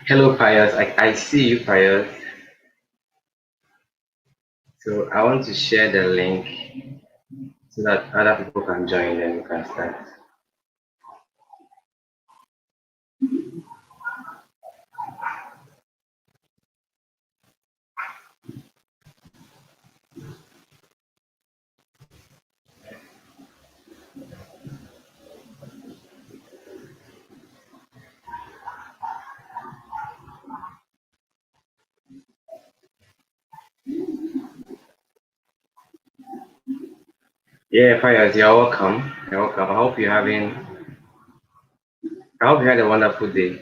Hello, Pius. I see you, Pius. So I want to share the link so that other people can join and we can start. Yeah, Pius, you're welcome. You're welcome. I hope you had a wonderful day.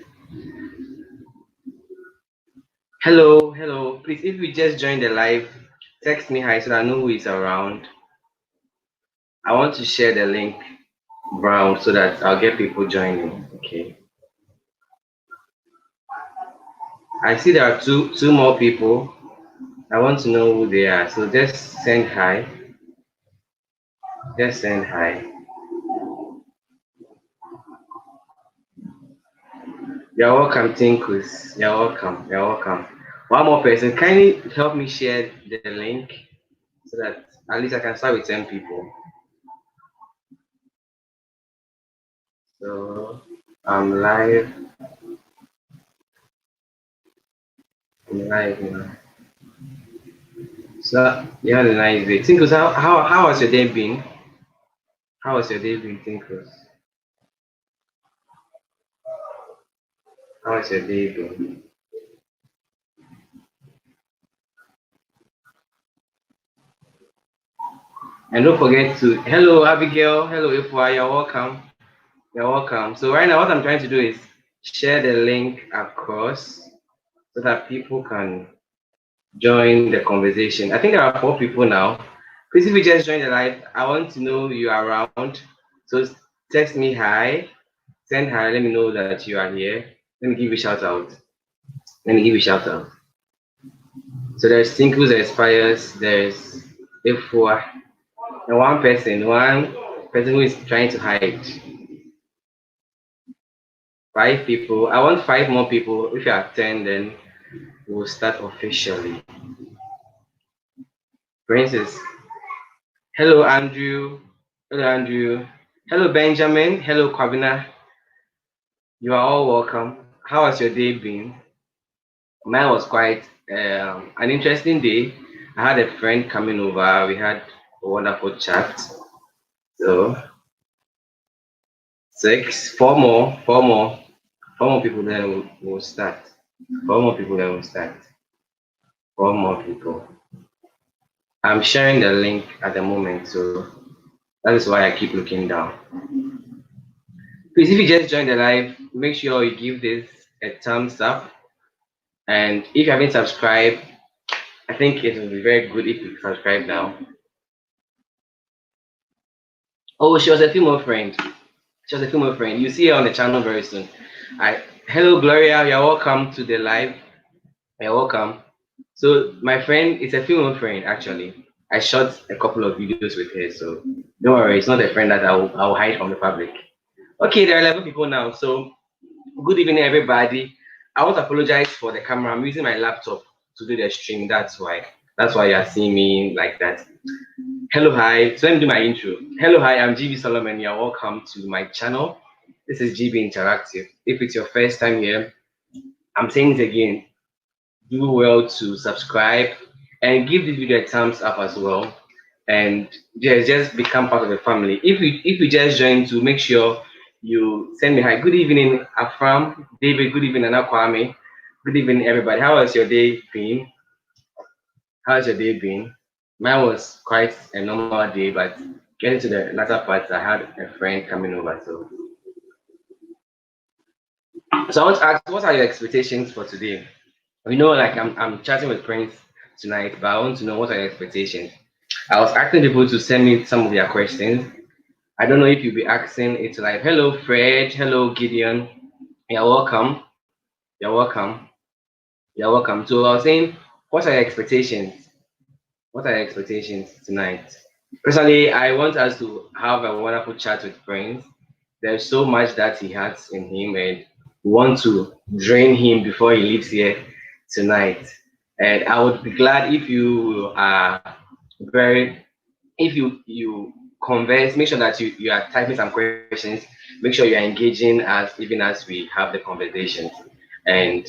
Hello, hello. Please, if you just joined the live, text me hi so that I know who is around. I want to share the link around so that I'll get people joining. Okay. I see there are two more people. I want to know who they are. So just send hi. Just send hi. You're welcome, Tinkus. You're welcome. You're welcome. One more person. Kindly help me share the link so that at least I can start with 10 people. So I'm live. I'm live now. So you had a nice day. Tinkus, how has your day been? How has your day been, Tinkus? How has your day been? And don't forget to hello Abigail, hello Ifwa, you're welcome. You're welcome. So right now what I'm trying to do is share the link across so that people can join the conversation. I think there are 4 people now. Please, if you just joined the live, I want to know you are around. So text me hi, send hi, let me know that you are here. Let me give you a shout out. Let me give you a shout out. So there's Tinkles Expires, there's F4, and one person who is trying to hide. 5 people. I want 5 more people. If you are 10, then we'll start officially. Princess. Hello, Andrew. Hello, Andrew. Hello, Benjamin. Hello, Kwabina. You are all welcome. How has your day been? Mine was quite an interesting day. I had a friend coming over. We had a wonderful chat. So four more people. Then we'll start. 4 more people. Then we'll start. 4 more people. I'm sharing the link at the moment, so that is why I keep looking down. Please, if you just joined the live, make sure you give this a thumbs up. And if you haven't subscribed, I think it will be very good if you subscribe now. Oh, she was a female friend. She was a female friend. You see her on the channel very soon. Hello Gloria, you're welcome to the live. You're welcome. So my friend is a female friend actually. I shot a couple of videos with her, so don't worry, it's not a friend that I'll hide from the public. Okay, there are 11 people now. So good evening, everybody. I want to apologize for the camera. I'm using my laptop to do the stream. That's why. That's why you are seeing me like that. Hello, hi. So let me do my intro. Hello, hi. I'm GB Solomon. You're welcome to my channel. This is GB Interactive. If it's your first time here, I'm saying it again. Do well to subscribe and give this video a thumbs up as well. And just become part of the family. If you just join, to make sure you send me hi. Good evening, Afram, David. Good evening, Anakwame. Good evening, everybody. How has your day been? How's your day been? Mine was quite a normal day, but getting to the latter part, I had a friend coming over. So I want to ask, what are your expectations for today? Like I'm chatting with Prince tonight, but I want to know what are your expectations. I was asking people to send me some of their questions. I don't know if you'll be asking it like, hello Fred, hello Gideon. You're welcome. You're welcome. You're welcome. So I was saying, what are your expectations? What are your expectations tonight? Personally, I want us to have a wonderful chat with Prince. There's so much that he has in him, and We want to drain him before he leaves here tonight. And I would be glad if you are very, if you converse, make sure that you are typing some questions, make sure you are engaging as even as we have the conversations. And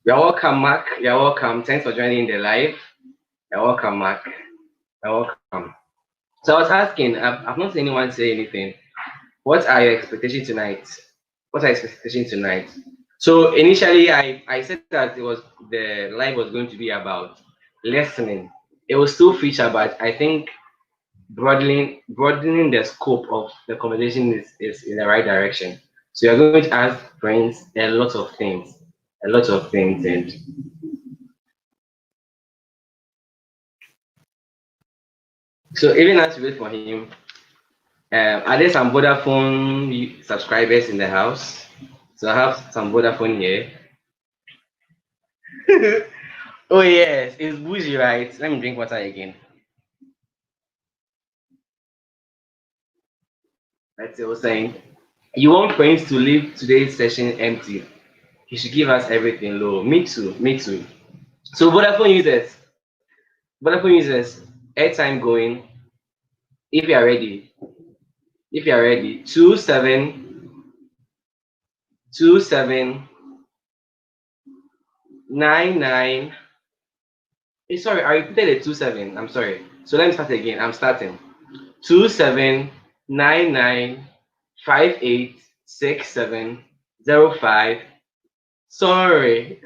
you're welcome, Mark. You're welcome. Thanks for joining the live. You're welcome, Mark. You're welcome. So I was asking, I've not seen anyone say anything. What are your expectations tonight? What are your expectations tonight? So initially, I said that it was the live was going to be about listening. It will still feature, but I think broadening the scope of the conversation is in the right direction. So you're going to ask friends a lot of things, and so even as we wait for him, are there some Vodafone subscribers in the house? So I have some Vodafone here. Oh yes, it's bougie, right? Let me drink water again. That's what I was saying. You want friends to leave today's session empty. You should give us everything low. Me too. Me too. So Vodafone users, airtime going. If you are ready, if you are ready, 272799. Sorry, I repeated the 27. I'm sorry. So let me start again. I'm starting. 2799586705. Sorry.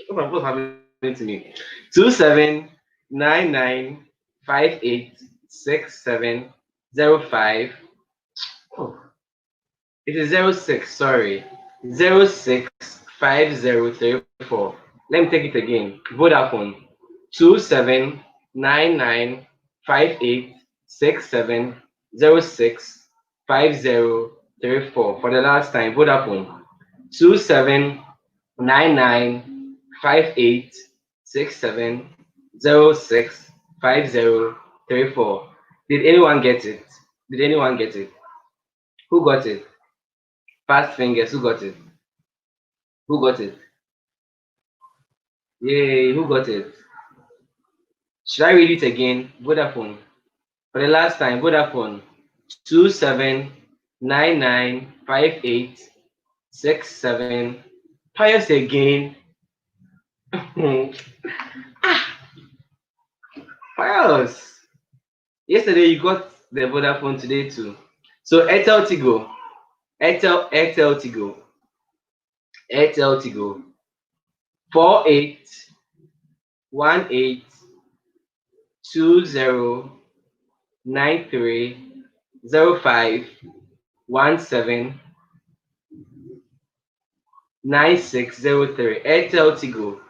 What's happening to me? 2799586705. Oh, it is 06, sorry. 065034. Let me take it again. Vodafone 27995867065034. For the last time, Vodafone 27995867065034. Did anyone get it? Did anyone get it? Who got it? Fast fingers, who got it? Who got it? Yay, who got it? Should I read it again? Vodafone. For the last time, Vodafone 27995867. Pious again. Pious. Yesterday you got the Vodafone, today too. So Airtel Tigo. Airtel Tigo. Airtel Tigo. 4818209305179603. Airtel Tigo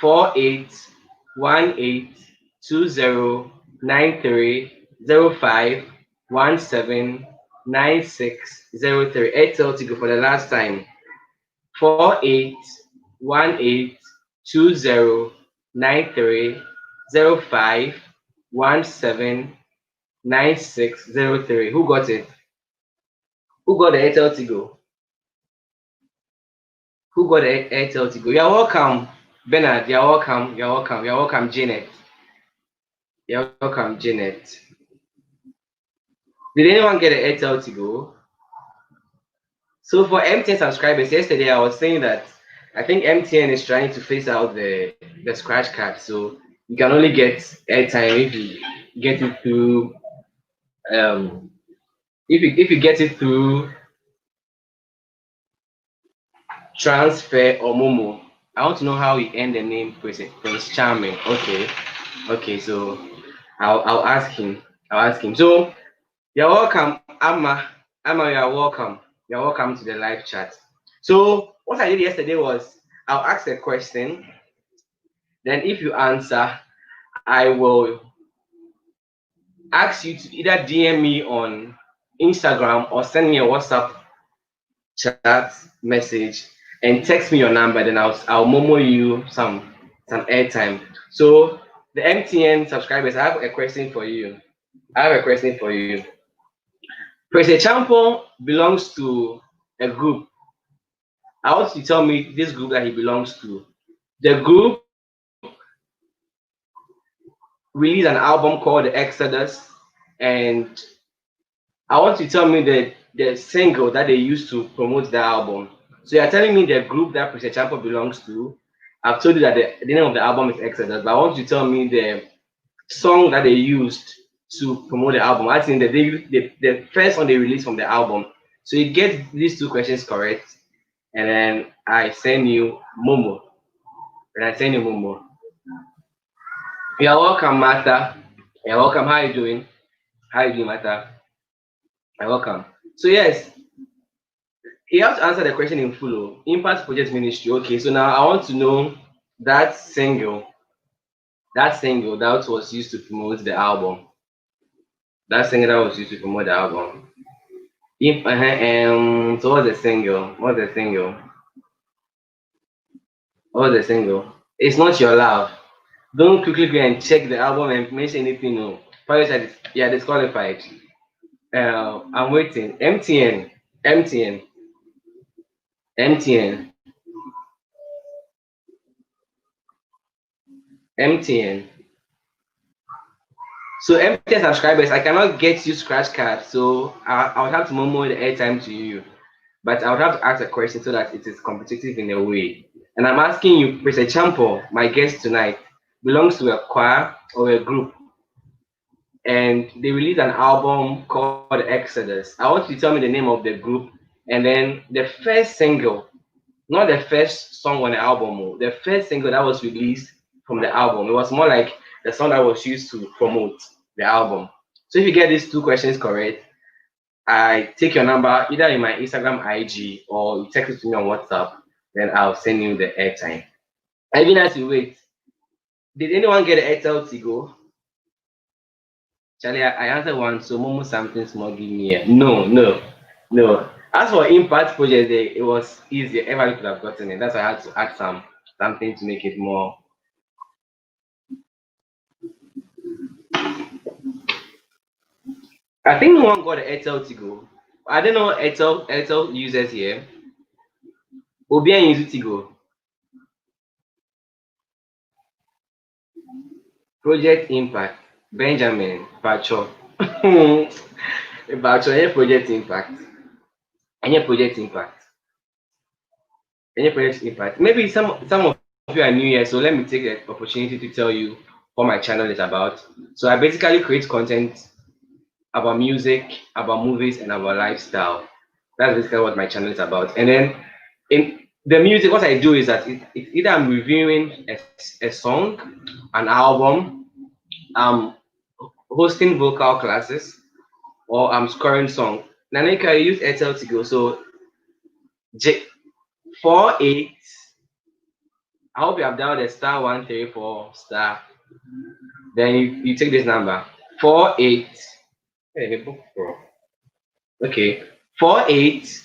4818209305179603. Airtel Tigo for the last time. 4818209305179603. Who got it? Who got the Airtel Tigo? Who got the Airtel Tigo? You're welcome, Bernard. You're welcome. You're welcome. You're welcome, Janet. You're welcome, Janet. Did anyone get the Airtel Tigo? So for MTN subscribers, yesterday I was saying that I think MTN is trying to phase out the scratch card, so you can only get airtime if you get it through if you get it through transfer or Momo. I want to know how you end the name Prince Charming. Okay, okay, so I'll ask him. I'll ask him. So you're welcome, Amma. Amma, you're welcome. You're welcome to the live chat. So what I did yesterday was I'll ask a question. Then if you answer, I will ask you to either DM me on Instagram or send me a WhatsApp chat message and text me your number. Then I'll Momo you some airtime. So the MTN subscribers, I have a question for you. I have a question for you. Prince Acheampong belongs to a group I want you to tell me this group that he belongs to. The group released an album called The Exodus, and I want you to tell me the single that they used to promote the album. So you're telling me the group that Prince Champo belongs to. I've told you that the name of the album is Exodus, but I want you to tell me the song that they used to promote the album. I think that the first one they released from the album. So you get these two questions correct, and then I send you Momo. And I send you Momo. You're welcome, Martha. You're welcome. How are you doing? How are you doing, Martha? You're welcome. So yes, you have to answer the question in full. Impact Project Ministry. Okay, so now I want to know that single, that single that was used to promote the album. That single that was used to promote the album. If so what's the single? What's the single? What's the single? It's not your love. Don't quickly go and check the album and mention anything. No, probably yeah disqualified. I'm waiting. MTN, MTN, MTN. So MTN subscribers, I cannot get you scratch card, so I would have to momo the airtime to you. But I would have to ask a question so that it is competitive in a way. And I'm asking you, Mr. Champo, my guest tonight, belongs to a choir or a group, and they released an album called Exodus. I want you to tell me the name of the group, and then the first single, not the first song on the album, the first single that was released from the album. It was more like the song that was used to promote the album. So if you get these two questions correct, I take your number either in my Instagram IG or you text it to me on WhatsApp, then I'll send you the airtime. Even as you wait, did anyone get the Airtel Tigo? Charlie, I answered one, so Momo something small give me a no, no, no. As for Impact Project, it was easy. Everybody could have gotten it. That's why I had to add something to make it more. I think no one got the Airtel Tigo. I don't know Airtel users here. Obian use Tigo. Project Impact. Benjamin Pacho. Pacho, any Project Impact. Any Project Impact. Any Project Impact. Maybe some of you are new here, so let me take the opportunity to tell you what my channel is about. So I basically create content about music, about movies, and about lifestyle. That's basically what my channel is about. And then in the music, what I do is that either I'm reviewing a song, an album, I'm hosting vocal classes, or I'm scoring song. Nanika, I use Airtel to go. So J 48. I hope you have dialed the *134 star. Then you take this number 48. Hey, the book, bro. Okay, 48.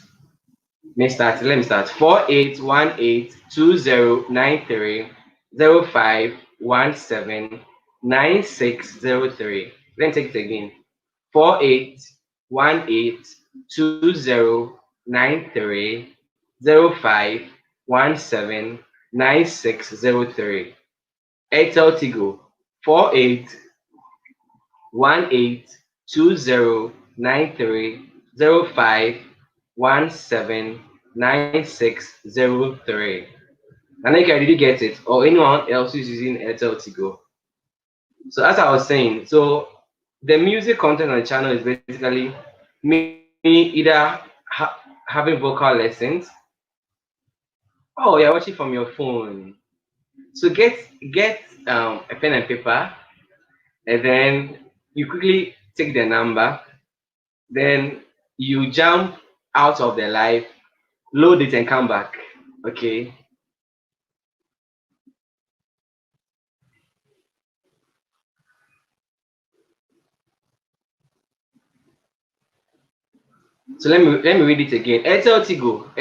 Let me start. 4818209305179603. Let me take it again. 4818209305179603. Airtel Tigo 4818209305179603. Nanika, did you get it? Or anyone else who's using Airtel Tigo? So as I was saying, so the music content on the channel is basically me either having vocal lessons. Oh, you're watching from your phone. So get a pen and paper, and then you quickly take the number, then you jump out of the live, load it, and come back. Okay. So let me read it again. Airtel Tigo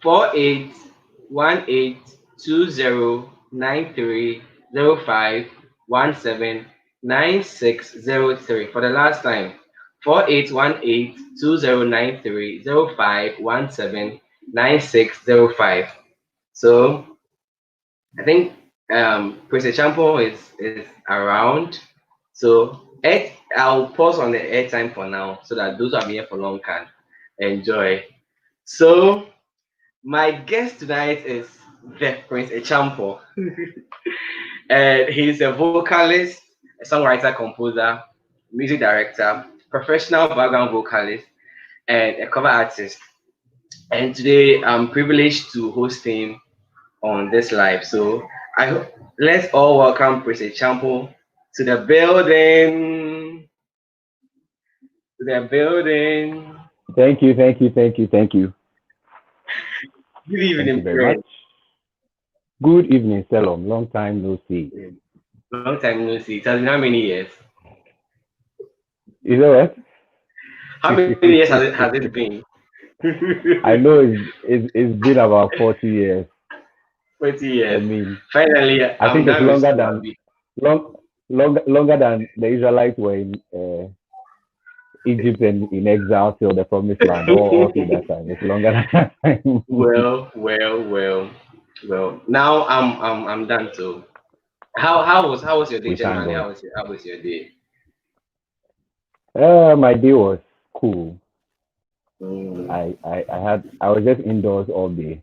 4818209305179603. For the last time, 4818209305179603. 9605. So I think Prince Acheampong is around. So I'll pause on the airtime for now so that those who have been here for long can enjoy. So my guest tonight is the Prince Acheampong, and he's a vocalist, a songwriter, composer, music director, professional background vocalist, and a cover artist. And today I'm privileged to host him on this live. So let's all welcome Prince Champo to the building. To the building. Thank you, thank you, thank you, thank you. Good Thank evening, you very much. friend. Good evening, Salom. Long time no see. Long time no see. It has been how many years? You know what? How many years has it been? I know it's been about 40 years. 20 I years. mean, Finally, I I'm think it's done with longer school. than longer than the Israelites were in Egypt and in exile till the promised land, all through that time. It's longer than that time. Well. Now I'm done too. How was your day We thank generally? God. How was your day? My day was cool. Mm, I was just indoors all day.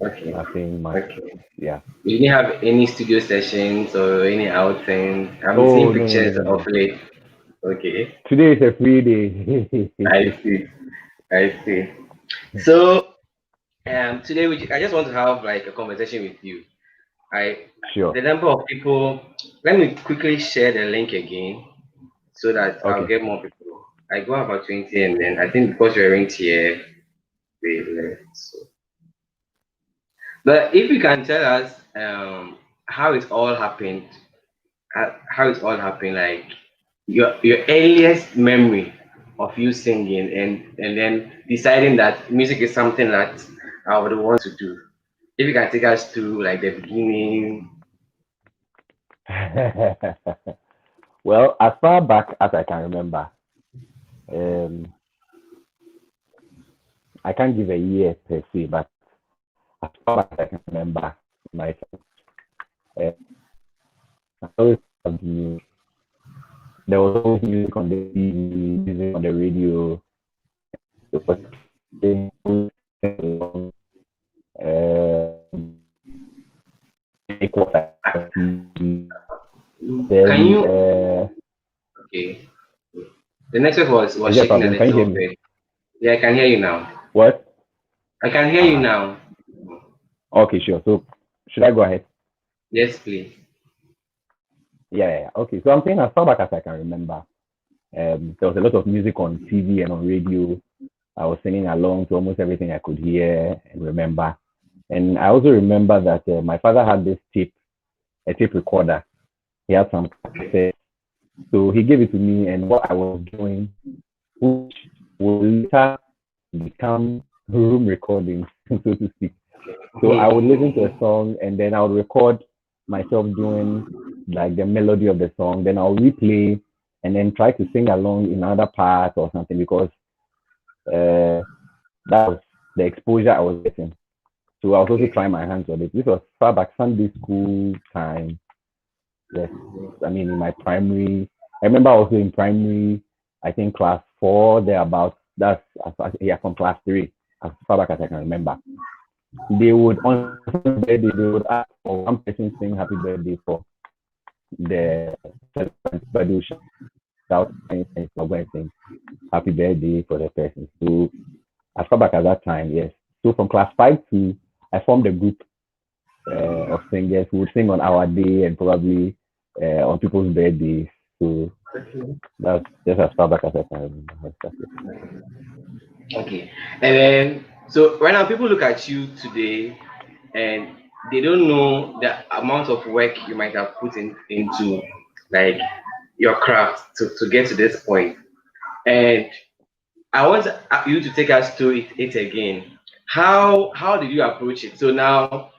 okay. Nothing much. Okay. Yeah. You didn't have any studio sessions or any outings. I'm seeing Oh no no no pictures no of no. late. Okay, Today is a free day. I see. I see. So, today I just want to have like a conversation with you. I Sure. the number of people. Let me quickly share the link again so that I'll Okay. get more people. I go about 20, and then I think because you're in here, they left. So, but if you can tell us how it all happened, how it all happened, like your earliest memory of you singing and then deciding that music is something that I would want to do. If you can take us through like the beginning. Well, as far back as I can remember, um, I can't give a year per se, but as far back as I can remember myself, uh, I always loved music. There was always music on the TV, music on the radio. It was playing along, make what I see. Can Then, you okay? The network was is there a shaking a problem? Can you hear little me? bit. Yeah, I can hear you now. What? I can hear you Uh-huh. now. Okay, sure. So, should I go ahead? Yes, please. Yeah. Okay. So I'm saying as far back as I can remember, there was a lot of music on TV and on radio. I was singing along to almost everything I could hear and remember. And I also remember that my father had this a tape recorder. He had some Okay. cassettes. So he gave it to me, and what I was doing, which would later become room recordings, so to speak. So I would listen to a song, and then I would record myself doing like the melody of the song. Then I'll replay and then try to sing along in other parts or something because uh, that was the exposure I was getting. So I was also Okay. trying my hands on it. This was far back Sunday school time. Yes, I mean in my primary. I remember also in primary. I think class four thereabouts. That's yeah from class three as far back as I can remember. They would on someone's birthday they would ask for one person sing happy birthday for the celebrant, but they would shout and go and sing happy birthday for the person. So as far back at that time, yes. So from class five to I formed a group of singers who would sing on our day and probably on people's birthdays. So that's just as far back as I can remember. That's it. Okay. And then, so right now, people look at you today and they don't know the amount of work you might have put into like your craft to get to this point. And I want you to take us through it again. How did you approach it? So now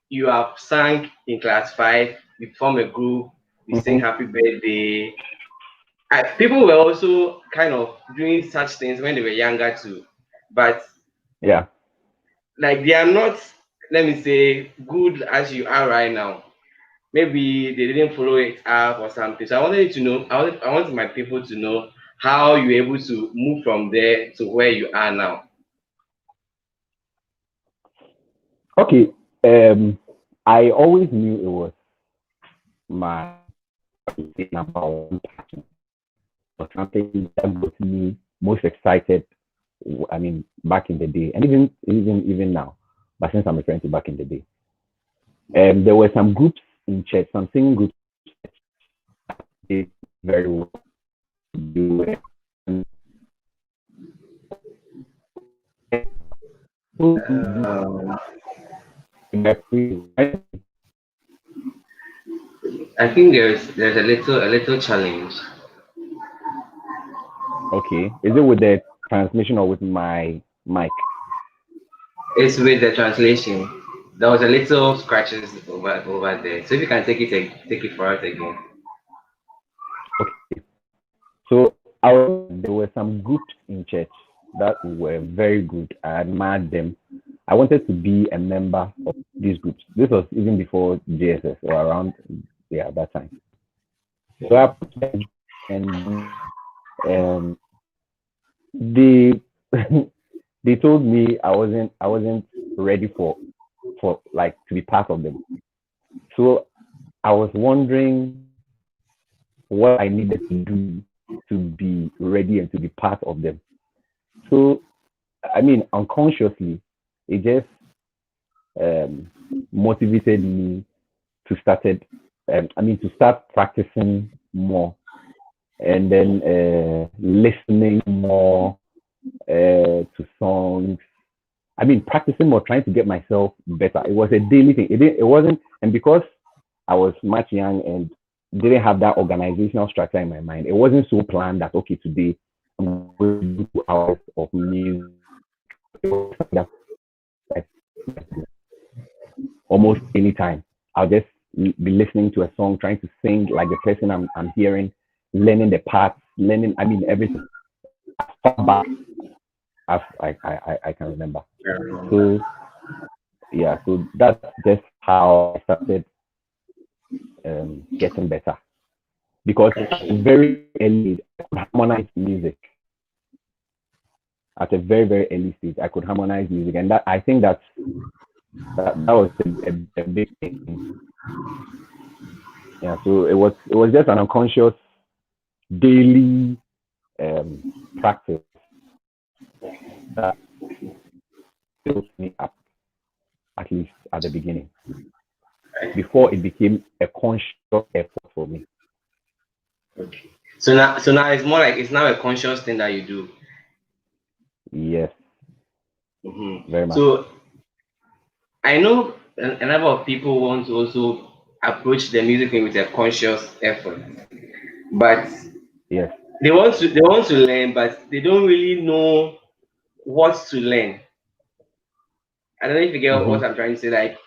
you have sang in class five, you form a group, you sing Mm-hmm. happy birthday. People were also kind of doing such things when they were younger too. But Yeah. like they are not, let me say, good as you are right now. Maybe they didn't follow it up or something. So I wanted you to know, I wanted my people to know how you were able to move from there to where you are now. Okay. I always knew it was my number one passion or something that got me most excited. I mean, back in the day, and even now, but since I'm referring to back in the day, there were some groups in church, some singing groups did very well. They were Um, in their pre- I think there's a little challenge. Okay, is it with the transmission or with my mic? It's with the translation. There was a little scratches over there. So if you can take it for us again. Okay, so there were some groups in church that were very good. I admired them. I wanted to be a member of these groups. This was even before JSS or around, yeah, that time. So I put them, and they they told me I wasn't ready for like to be part of them. So I was wondering what I needed to do to be ready and to be part of them. So I mean, unconsciously, it just um, motivated me to start practicing more and then listening more to songs. I mean, practicing more, trying to get myself better. It was a daily thing. It wasn't, and because I was much young and didn't have that organizational structure in my mind, it wasn't so planned that okay, today I'm going to do 2 hours of music. It was something that almost anytime. I'll just be listening to a song, trying to sing like the person I'm hearing, learning the parts, learning. I mean everything. As far back as I can remember. So yeah, so that's just how I started getting better because very early I could harmonize music at a very early stage. I could harmonize music, and that I think that was a big thing. Yeah, so it was just an unconscious daily um, practice that built me up, at least at the beginning, before it became a conscious effort for me. Okay. So now it's more like it's now a conscious thing that you do. Yes, very much. So I know a number of people want to also approach the music thing with a conscious effort, but Yes. they want to learn, but they don't really know what to learn. I don't know if you get Mm-hmm. what I'm trying to say. Like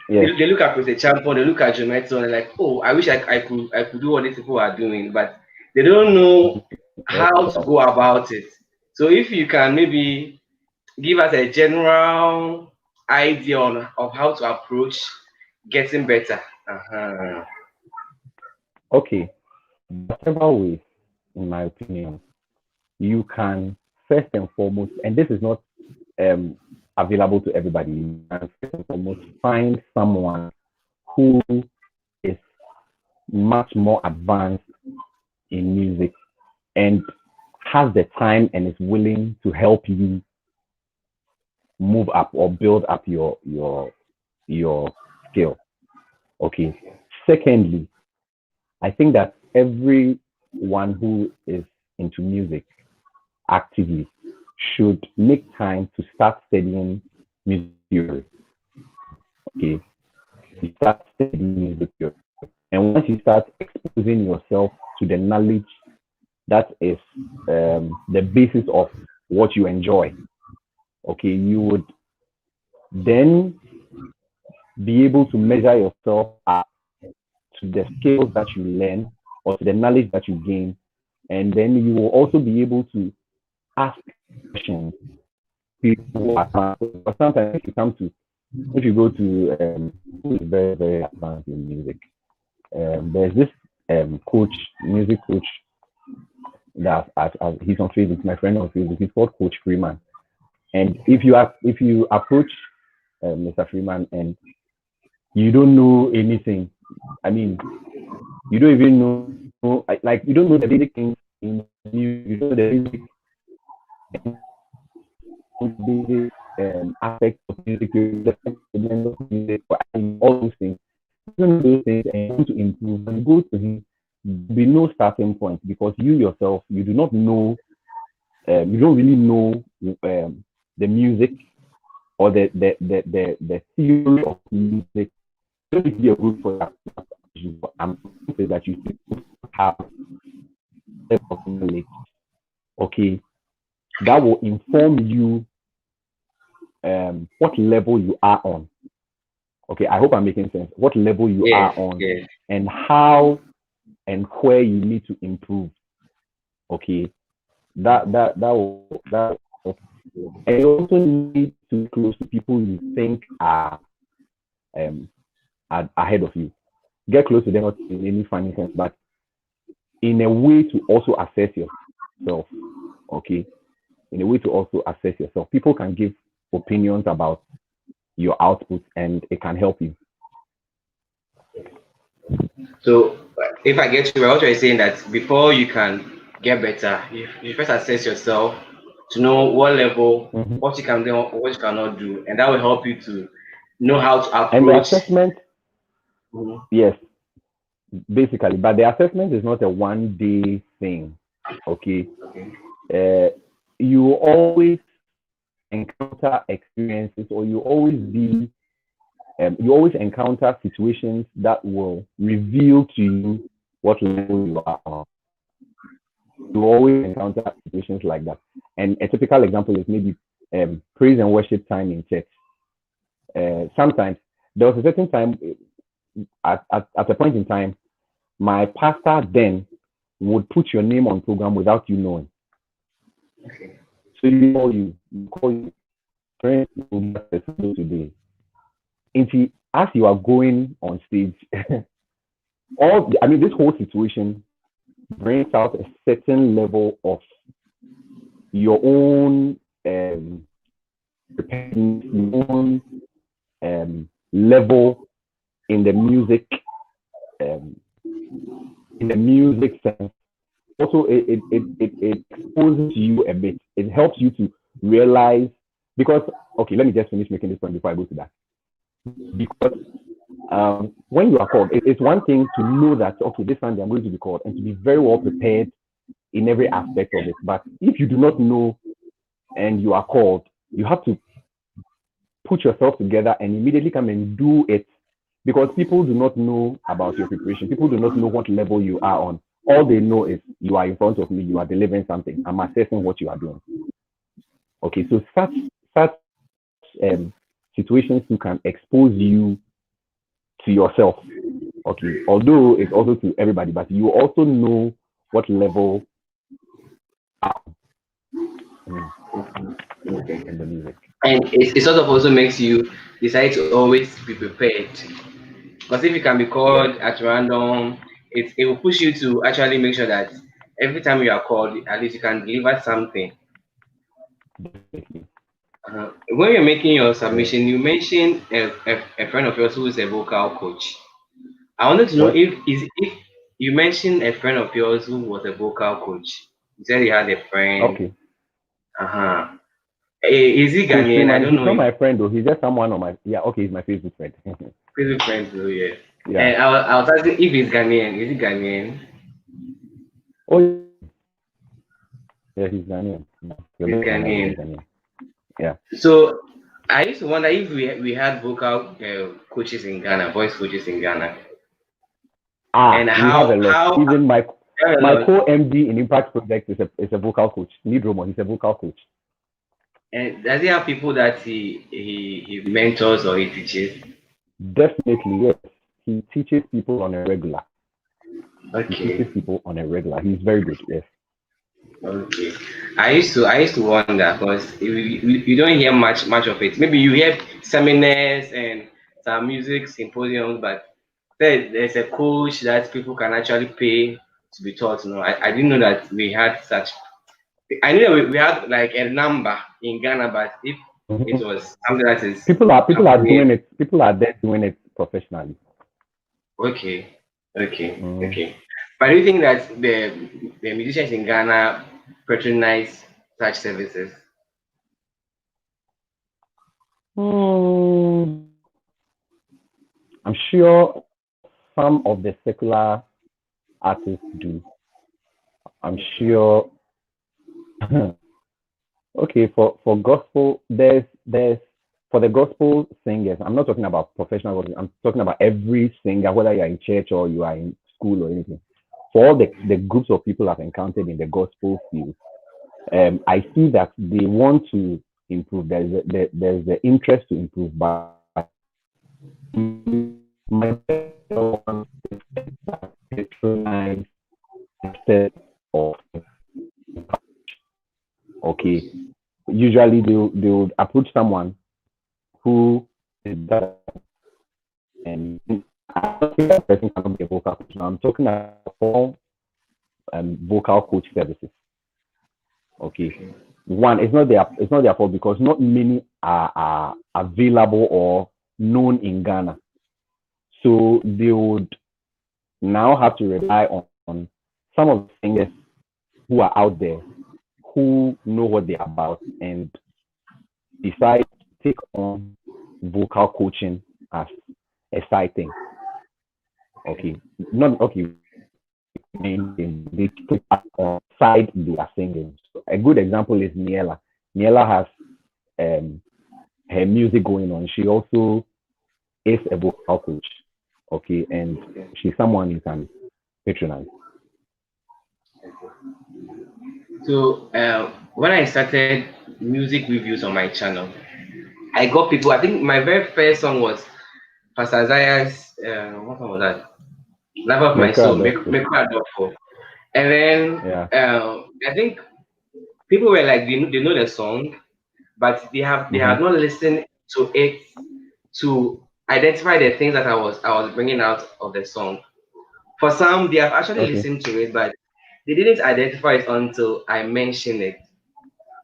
Yes. they look at Acheampong, they look at Geometry, and they're like, oh, I wish I could do what these people are doing, but they don't know how to Well, go about it. So if you can maybe give us a general idea on of how to approach getting better. Uh-huh. okay. There are several ways, in my opinion. You can first and foremost, and this is not um, available to everybody. You can first and foremost find someone who is much more advanced in music and has the time and is willing to help you move up or build up your skill. Okay. Secondly, I think that everyone who is into music actively should make time to start studying music theory. Okay. You start studying music theory. And once you start exposing yourself to the knowledge that is the basis of what you enjoy, okay, you would then be able to measure yourself up to the skills that you learn or to the knowledge that you gain. And then you will also be able to ask questions people who are advanced. But sometimes if you go to who is very, very advanced in music, there's this coach, music coach that he's on Facebook, my friend on Facebook, he's called Coach Freeman. And if you approach Mr. Freeman and you don't know anything, I mean, you don't even know, like you don't know the basic things in music, you don't know the basic aspects of music, the fundamentals of music, all those things. You don't know those things and you want to improve, and go to him, there'll be no starting point because you yourself, you do not know, you don't really know the music or the theory of music. Don't be a group for that. I'm saying that you still have knowledge, okay, that will inform you what level you are on. Okay, I hope I'm making sense. What level you Yes, are on yes. and how and where you need to improve. Okay, that and you also need to be close to people you think um are ahead of you. Get close to them not in any funny sense, but in a way to also assess yourself. Okay, in a way to also assess yourself. People can give opinions about your output and it can help you. So if I get you right, what you're saying that before you can get better, you first assess yourself to know what level, Mm-hmm. what you can do, what you cannot do, and that will help you to know how to And the approach. assessment, Mhm. yes, basically, but the assessment is not a 1 day thing. Okay, Okay. uh, you always encounter experiences, or you always encounter situations that will reveal to you what level you are on. You always encounter situations like that. And a typical example is maybe praise and worship time in church. Sometimes there was a certain time at a point in time, my pastor then would put your name on program without you knowing. Okay. So you call you, friends today. And as you are going on stage, this whole situation brings out a certain level of your own preparedness, your own level in the music, um, in the music sense. Also, it exposes you a bit. It helps you to realize because okay, let me just finish making this point before I go to that. Because when you are called, it's one thing to know that okay, this Sunday I'm going to be called and to be very well prepared in every aspect of it. But if you do not know and you are called, you have to put yourself together and immediately come and do it because people do not know about your preparation. People do not know what level you are on. All they know is you are in front of me, you are delivering something. I'm assessing what you are doing. Okay, so such situations too can expose you to yourself. Okay, although it's also to everybody, but you also know what level in, Okay. in the music. And it sort of also makes you decide to always be prepared. Because if you can be Yes, called at random, it will push you to actually make sure that every time you are called, at least you can deliver something. definitely. When you're making your Yes. submission, you mentioned a friend of yours who is a vocal coach. I wanted to know What? if you mentioned a friend of yours who was a vocal coach. You said you had a friend. Okay. Uh-huh. Is he Coach Ghanaian? I Freeman, don't he's know not him. my friend though. He's just someone on my okay, he's my Facebook friend. Facebook friends though, yeah. Yeah. And I was asking if he's Ghanaian. Is he Ghanaian? Oh yeah, he's Ghanaian. Yeah. You're He's very Ghanaian. Ghanaian. Yeah. So I used to wonder if we had vocal coaches in Ghana, voice coaches in Ghana, Ah, and we have a lot. how Even I don't my know. co-MD in Impact Project is a vocal coach. Nidromo, he's a vocal coach. And does he have people that he mentors or he teaches? Definitely, yes. He teaches people on a regular. He teaches Okay. people on a regular. He's very good. Yes. Okay. I used to wonder because you don't hear much of it. Maybe you hear seminars and some music symposiums, but there's a coach that people can actually pay to be taught. I didn't know that we had such. I knew that we had like a number in Ghana, but if it Mhm. was something that is People are happening, doing it. People are there doing it professionally. okay, okay, Mm. okay. But do you think that the musicians in Ghana patronize such services? Hmm. I'm sure some of the secular artists do. I'm sure. Okay, for gospel, there's for the gospel singers. I'm not talking about professional gospel. I'm talking about every singer, whether you're in church or you are in school or anything. For all the groups of people I've encountered in the gospel field, I see that they want to improve. There's the interest to improve, but my one patronize instead of okay. Usually they would approach someone who is better and I'm not saying that person cannot be a vocal coach. Now I'm talking about all vocal coach services. Okay. One, it's not their fault because not many are available or known in Ghana. So they would now have to rely on some of the singers who are out there who know what they're about and decide to take on vocal coaching as a side thing. Okay. Not okay, main thing. They put that on side they are singing. So a good example is Niela. Niela has um, her music going on. She also is a vocal coach. Okay. And she's someone you can patronize. So when I started music reviews on my channel, I got people. I think my very first song was Pastor Isaiah's what song was that? Love of My Make her Soul, adopted. make me adore. And then Yeah. I think people were like they know the song, but they Mm-hmm. had not listened to it to identify the things that I was bringing out of the song. For some, they have actually Okay. listened to it, but they didn't identify it until I mentioned it.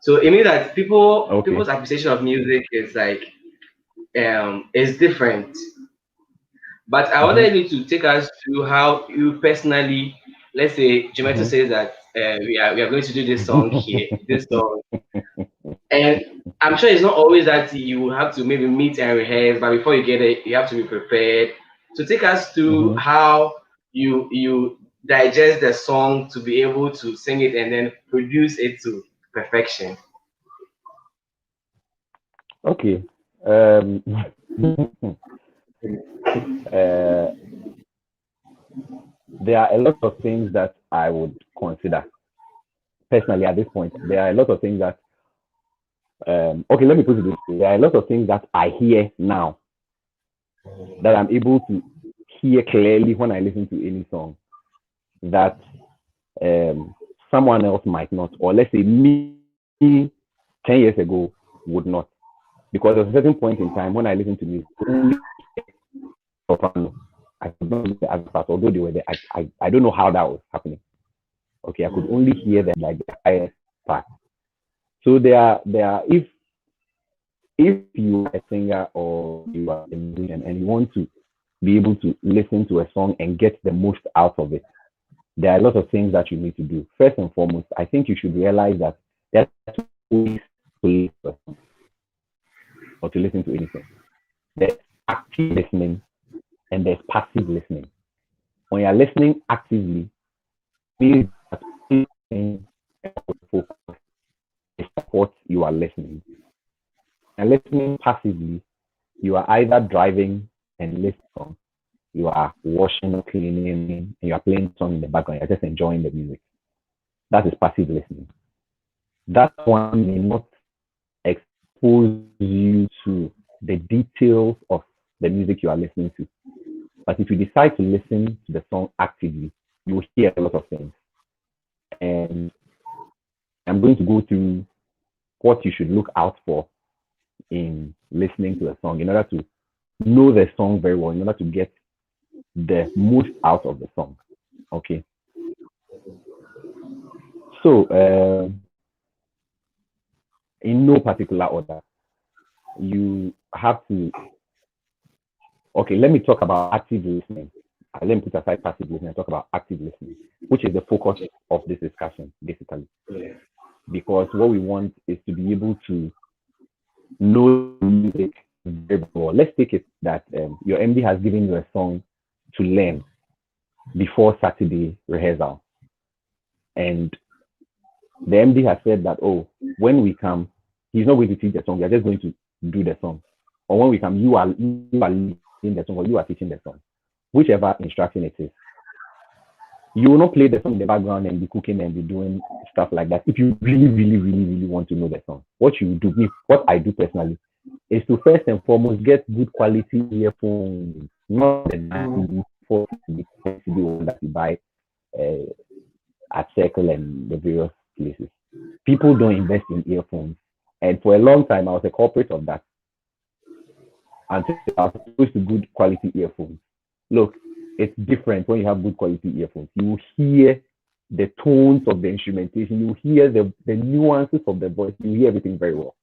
So it means that Okay. people's appreciation of music is like is different. But I Mm-hmm. wanted you to take us through how you personally, let's say Jometto Mm-hmm. says that we are going to do this song here, this song, and I'm sure it's not always that you have to maybe meet and rehearse, but before you get it, you have to be prepared. So take us through Mm-hmm. how you digest the song to be able to sing it and then produce it to perfection. Okay. uh, there are a lot of things that I would consider personally at this point. There are a lot of things that okay, let me put it this way. There are a lot of things that I hear now that I'm able to hear clearly when I listen to any song that um, someone else might not, or let's say me 10 years ago would not. Because at a certain point in time when I listen to music, only soprano. I could not hear the other parts, although they were there. I don't know how that was happening. Okay, I could only hear them like the highest part. So there are if you are a singer or you are a musician and you want to be able to listen to a song and get the most out of it, there are a lot of things that you need to do. First and foremost, I think you should realize that there's ways to listen or to listen to anything. There's active listening and there's passive listening. When you're listening actively, means that anything focus is what you are listening. And listening passively, you are either driving and listening, you are washing or cleaning, and you are playing song in the background, you're just enjoying the music. That is passive listening. That one may not expose you to the details of the music you are listening to. But if you decide to listen to the song actively, you will hear a lot of things. And I'm going to go through what you should look out for in listening to a song in order to know the song very well, in order to get the most out of the song. Okay. So, in no particular order, you have to. Okay, let me talk about active listening. Let me put aside passive listening and talk about active listening, which is the focus of this discussion, basically. Yeah. Because what we want is to be able to know music very well. Let's take it that your MD has given you a song to learn before Saturday rehearsal, and the MD has said that, oh, when we come, he's not going to teach the song. We are just going to do the song. Or when we come, you are leading the song or you are teaching the song, whichever instruction it is. You will not play the song in the background and be cooking and be doing stuff like that. If you really, really, really, really want to know the song, what you do, what I do personally, is to first and foremost get good quality earphones, not the 90 CD one that you buy uh, at Circle and the various places. People don't invest in earphones. And for a long time, I was a culprit of that until I was exposed to good quality earphones. Look, it's different when you have good quality earphones. You will hear the tones of the instrumentation, you will hear the nuances of the voice, you hear everything very well.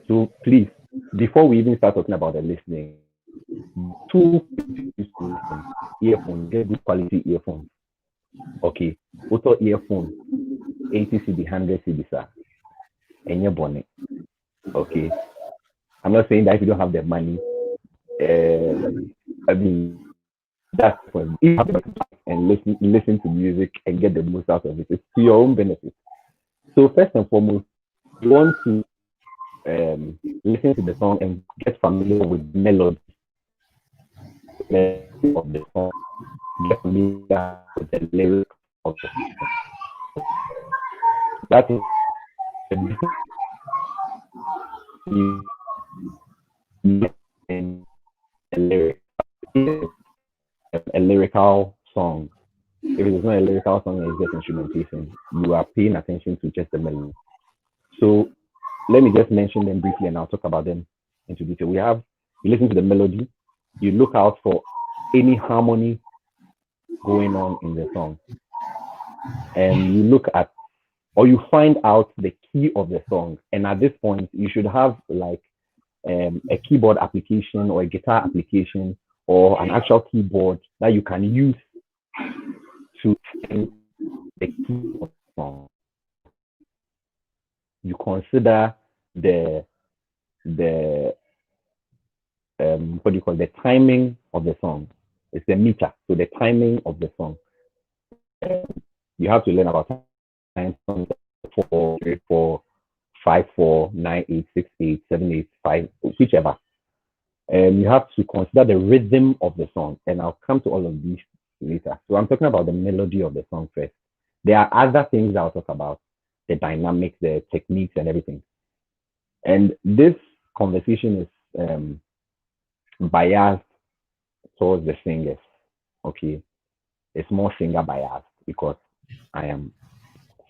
So please, before we even start talking about the listening, two use to listen. Earphones, get good quality earphones. Okay. Auto earphone, 80 CD, 100 CD, sir. And your bonnet. Okay. I'm not saying that if you don't have the money, I mean, that's the point. If you have the money and listen to music and get the most out of it, it's to your own benefit. So first and foremost, you want to listen to the song and get familiar with the melody of the song, get familiar with the lyrics of the song. That is the difference between and a lyric. If it's a lyrical song, if it is not a lyrical song and it's just instrumentation, you are paying attention to just the melody. So let me just mention them briefly and I'll talk about them into detail. You listen to the melody, you look out for any harmony going on in the song, and you look at or you find out the key of the song. And at this point, you should have like a keyboard application or a guitar application or an actual keyboard that you can use to sing the key of the song. You consider the what do you call the timing of the song? It's the meter, so the timing of the song. You have to learn about time, 4, 3, 4, 5, 4, 9, 8, 6, 8, 7, 8, 5, whichever. You have to consider the rhythm of the song, and I'll come to all of these later. So I'm talking about the melody of the song first. There are other things I'll talk about, the dynamics, the techniques, and everything. And this conversation is biased towards the singers. Okay, it's more singer biased because I am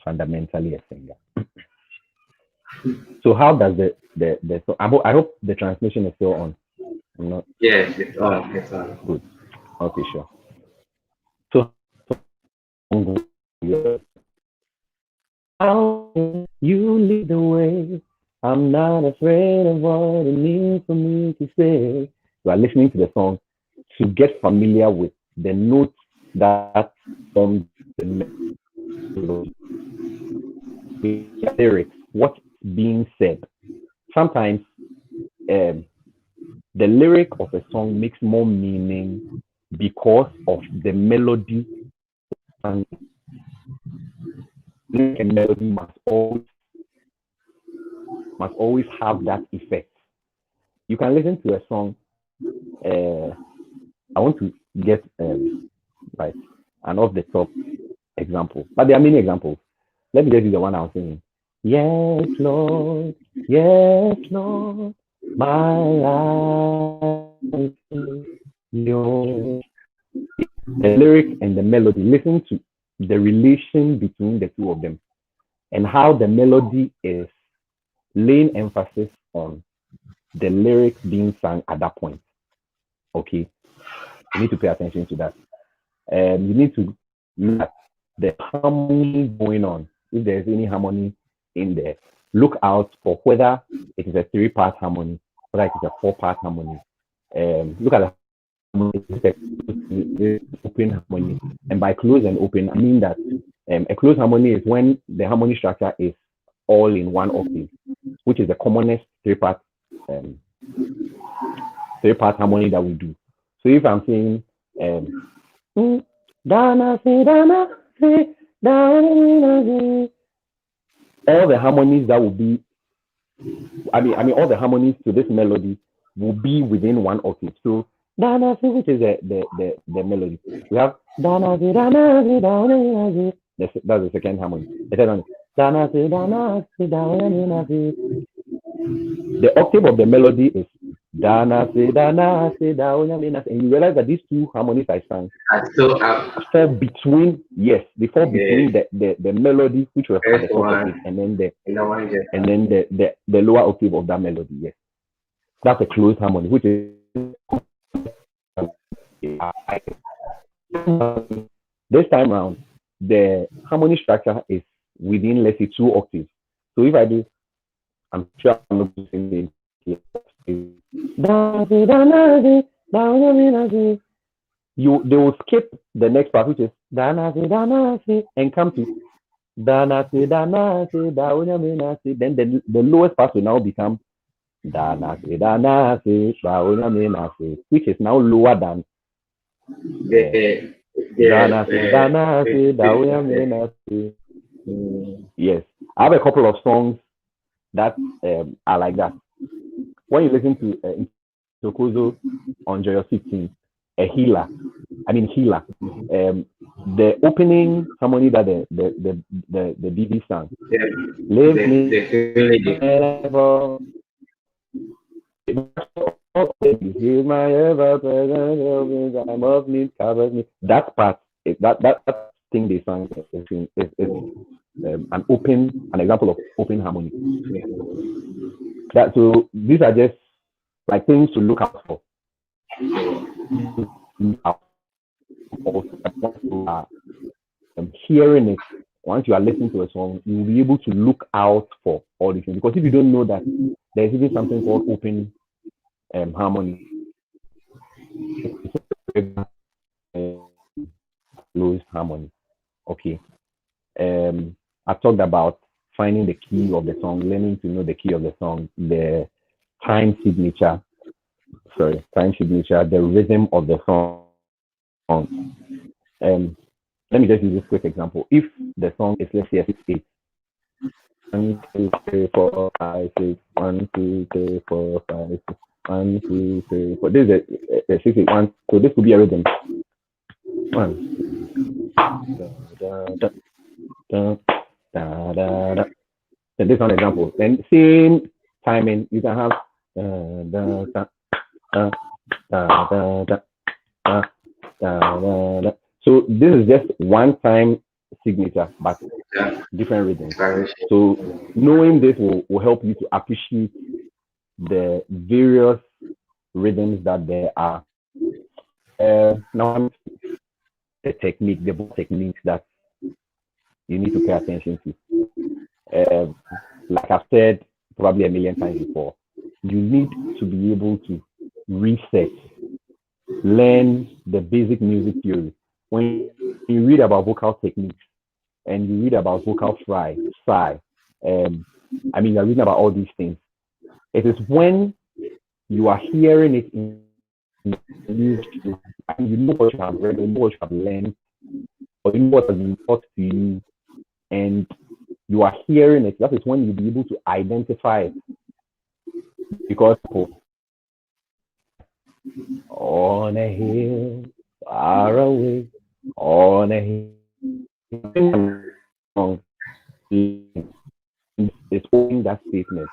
fundamentally a singer. So how does the so I hope the transmission is still on. I'm not Yes, it's on. It's on. good. Okay, sure. So how you lead the way. I'm not afraid of what it means for me to say. You are listening to the song to get familiar with the notes that form the melody, the lyrics, what's being said. Sometimes um, the lyric of a song makes more meaning because of the melody, and the melody must always have that effect. You can listen to a song. Uh, I want to get like an off the top example, but there are many examples. Let me just use the one I was singing. Yes, Lord, my life is yours. The lyric and the melody. Listen to the relation between the two of them. and how the melody is laying emphasis on the lyrics being sung at that point. Okay, you need to pay attention to that. You need to look at the harmony going on. If there's any harmony in there, look out for whether it is a three-part harmony, whether it is a four-part harmony. Look at the harmony, open harmony. And by close and open, I mean that a close harmony is when the harmony structure is all in one octave, which is the commonest um, three-part harmony that we do. So if I'm saying Dana say Dana say Dana, all the harmonies that will be I mean all the harmonies to this melody will be within one octave. So Dana say, which is the melody. We have Dana say Dana say Dana say. That's the second harmony. The third one Dana say Dana say Dana say. The octave of the melody is Dana say Dana say Dana say. And you realize that these two harmonies I sang So up. fall between, yes, they fall between Yeah. the melody which was at the First top octave one. and then the And the one just. and then the lower octave of that melody. Yes, that's a closed harmony, which is this time around the harmony structure is within, let's say, two octaves. So if I do, I'm sure I'm not singing here. You they will skip the next part, which is and come to Danasi, Danasi, Daunyaminasi. Then the lowest part will now become Danasi, Danasi, Daunyaminasi, which is now lower than The Danasi, Danasi, the Daunyaminasi. Yes, I have a couple of songs that are like that. When you listen to Tokozo on Joyo 16, a healer, I mean healer, the opening harmony that the BB sang, live me the feeling. ever, he's my ever present help, I must need cover me. That part, that thing they sang is an example of open harmony. That so these are just like things to look out for. Also, once you are hearing it, once you are listening to a song, you will be able to look out for all these things. Because if you don't know that there's even something called open harmony, closed harmony. Okay. I've talked about finding the key of the song, learning to know the key of the song, the time signature, the rhythm of the song. Let me just use this quick example. If the song is, let's say, a 6/8, 1, 2, 3, 4, 5, 6, 1, 2, 3, 4, 5, 6, 1, 2, 3, 4. This is a 6/8 one, so this could be a rhythm. One, da, da, da, da, da, da. So this is an example. Then same timing, you can have da, da, da, da, da, da, da, da, da. So this is just one time signature, but different rhythms. So knowing this will help you to appreciate the various rhythms that there are. Now the both techniques that you need to pay attention to. Like I've said probably a million times before, you need to be able to reset, learn the basic music theory. When you read about vocal techniques and you read about vocal fry, sigh, you're reading about all these things. It is when you are hearing it in music, and you know what you have read, you know what you have learned, or you know what has been taught to you, and you are hearing it. That is when you'll be able to identify it. Because on a hill far away, on a hill, is owning that statement.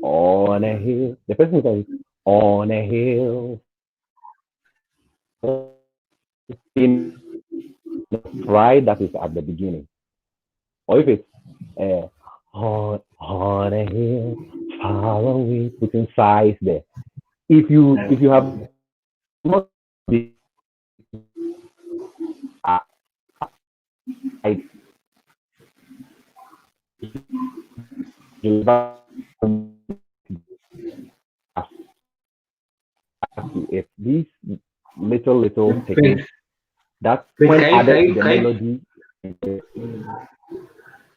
On a hill, the person says, on a hill, in the pride that is at the beginning. Or if it's on a hill, far away, putting sighs there. If you have not been like deliver as to it, these little Prince, techniques that Prince, when can you added can to you the can you, melody,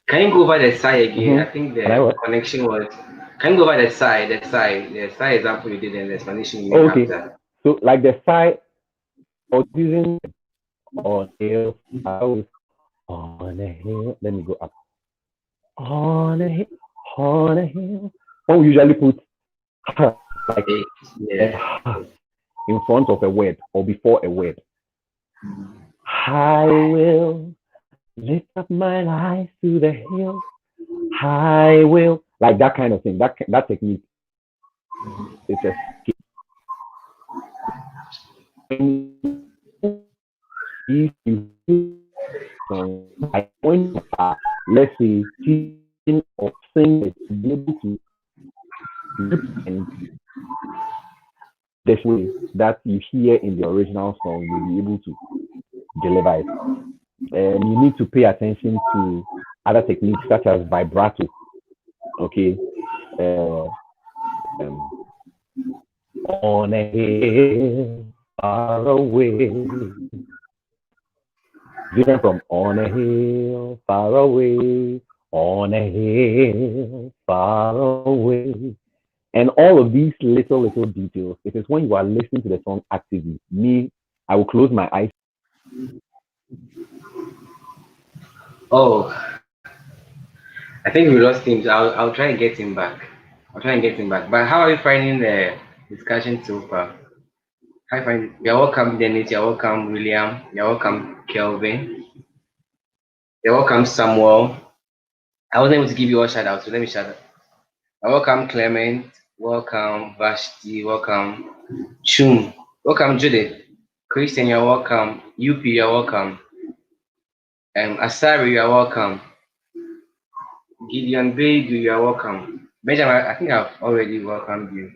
can you go over the side again? I mm-hmm. think Can I the what? connection was. Can you go over the side example you did and the explanation you made Oh, okay. after? So like the side or using on hill, on a hill. Let me go up. On a hill, on a hill. One we usually put like Eh, a yeah. in front of a word or before a word. I will lift up my eyes to the hill. I will like that kind of thing. That technique is a if you song like when you are let's say teaching or singing it to be able to represent this way that you hear in the original song, you'll be able to deliver it. You need to pay attention to other techniques such as vibrato. Okay, uh, um, on a hill far away, different from on a hill far away, on a hill far away. And all of these little details, it is when you are listening to the song actively. Me, I will close my eyes. Oh, I think we lost him. So I'll try and get him back. I'll try and get him back. But how are you finding the discussion so far? How you find? You're welcome, Dennis. You're welcome, William. You're welcome, Kelvin. You're welcome, Samuel. I wasn't able to give you all shout out, so let me shout out. Welcome, Clement. Welcome, Vashti. Welcome, Chum. Welcome, Judith. Christian, you're welcome. UP, you're welcome. Asari, you're welcome. Gideon Beidu, you're welcome. Benjamin, I think I've already welcomed you.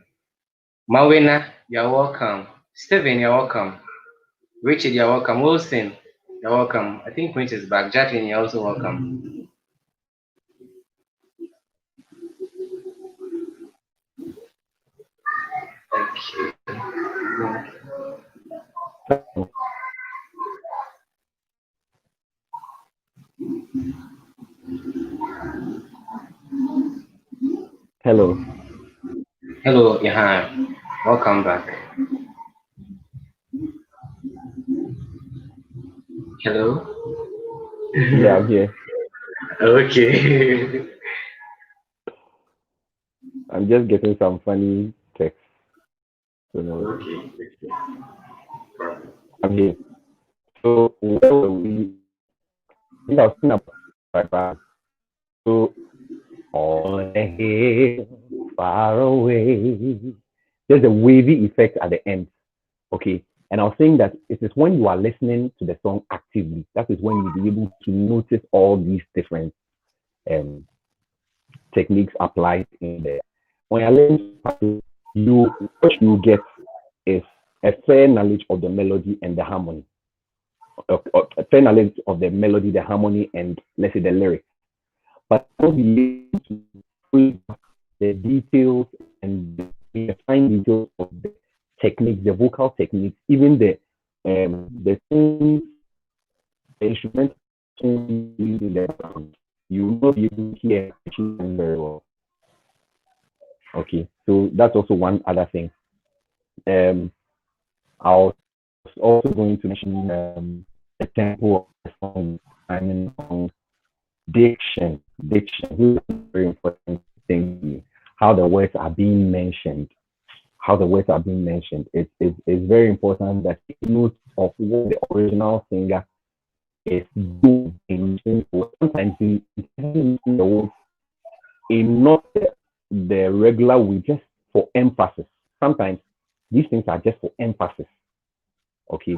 Mawena, you're welcome. Stephen, you're welcome. Richard, you're welcome. Wilson, you're welcome. I think Prince is back. Jacqueline, you're also welcome. Thank you. Hello. Hello, yeah. Welcome back. Hello. Yeah, I'm here. Okay. I'm just getting some funny text. So Okay. I'm here. So where were we? I think I was talking about vibration. So on a hill far away. There's a wavy effect at the end. Okay. And I was saying that it is when you are listening to the song actively, that is when you'll be able to notice all these different um, techniques applied in there. When you're listening, what you get is a fair knowledge of the melody and the harmony, a fair knowledge of the melody, the harmony, and let's say the lyrics. But not be able to fully the details and the fine details of the techniques, the vocal techniques, even the things, the instrument in the background. You will not be able to hear very well. Okay, so that's also one other thing. Um, I was also going to mention the tempo of the song, I mean, diction, which is a very important thing. How the words are being mentioned, It's very important that you note of what the original singer is doing in listening to. Sometimes you listen the words in not the regular way, just for emphasis. Sometimes these things are just for emphasis. Okay.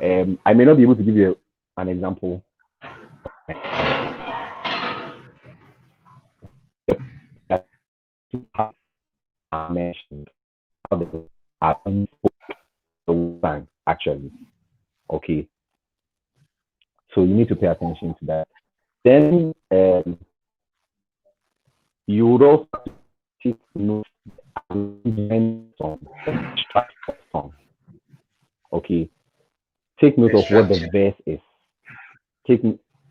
I may not be able to give you an example. how are mentioned, how the are the song actually. Okay, so you need to pay attention to that. Then you would also take note arrangement song, structure of song. Okay, take note The of what the structure. verse is. Take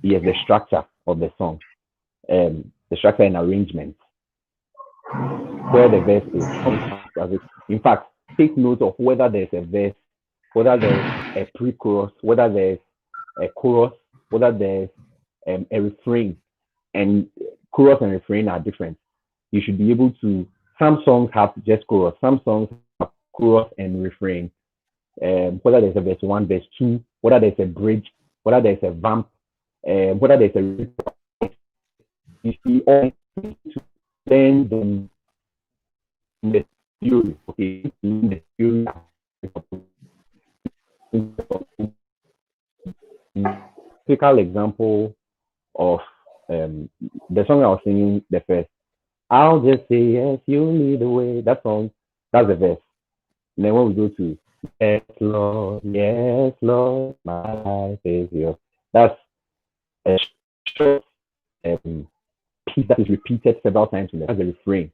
yes the structure of the song, the structure and arrangement, where the verse is, how as it. In fact, take note of whether there's a verse, whether there's a pre-chorus, whether there's a chorus, whether there's a refrain, and chorus and refrain are different. You should be able to. Some songs have just chorus. Some songs have chorus and refrain. Whether there's a verse one, verse two, whether there's a bridge, whether there's a vamp, whether there's a you see all to learn the theory. Okay, the theory. Typical example of the song I was singing the first. I'll just say yes, you lead the way. That song, that's the verse. And then when we go to yes, Lord, my life is yours. That's a short um, piece that is repeated several times in the as a refrain.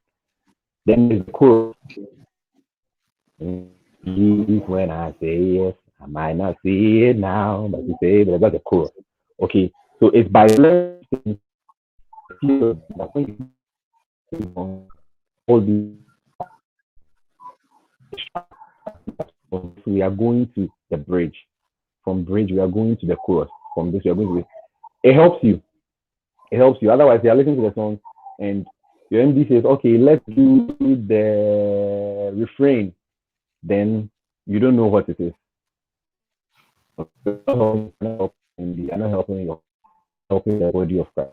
Then there's the chorus. When I say yes, I might not see it now, but you say but that's the chorus. Okay, so it's by learning all these we are going to the bridge. From bridge, we are going to the chorus. From this, we are going to it helps you. It helps you. Otherwise, you are listening to the song and your MD says, okay, let's do the refrain. Then you don't know what it is. You're not helping you, helping the body of Christ.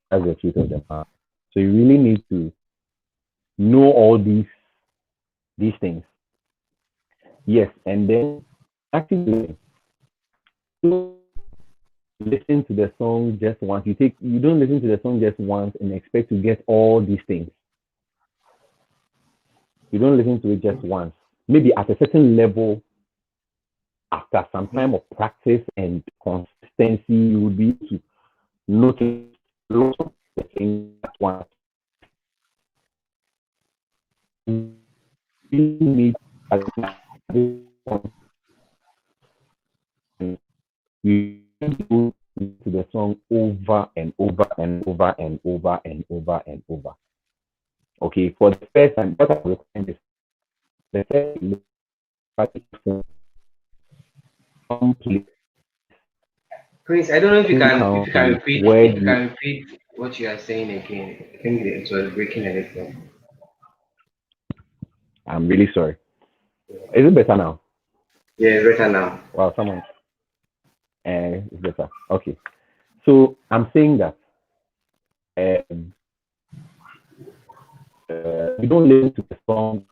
That's the truth of the matter. So you really need to know all these things. Yes, and then actually listen to the song just once. You don't listen to the song just once and expect to get all these things. You don't listen to it just once. Maybe at a certain level, after some time of practice and consistency, you will be able to notice lots of the things at once. You need you go to the song over and over and over and over and over and over. Okay, for the first time, what I recommend is the first complete Prince, I don't know if you can sound repeat where if you you can repeat what you are saying again. I think it was breaking a little. I'm really sorry. Is it better now? Yeah, it's better now. Well, someone it's better. Okay. So I'm saying that um, you don't listen to the song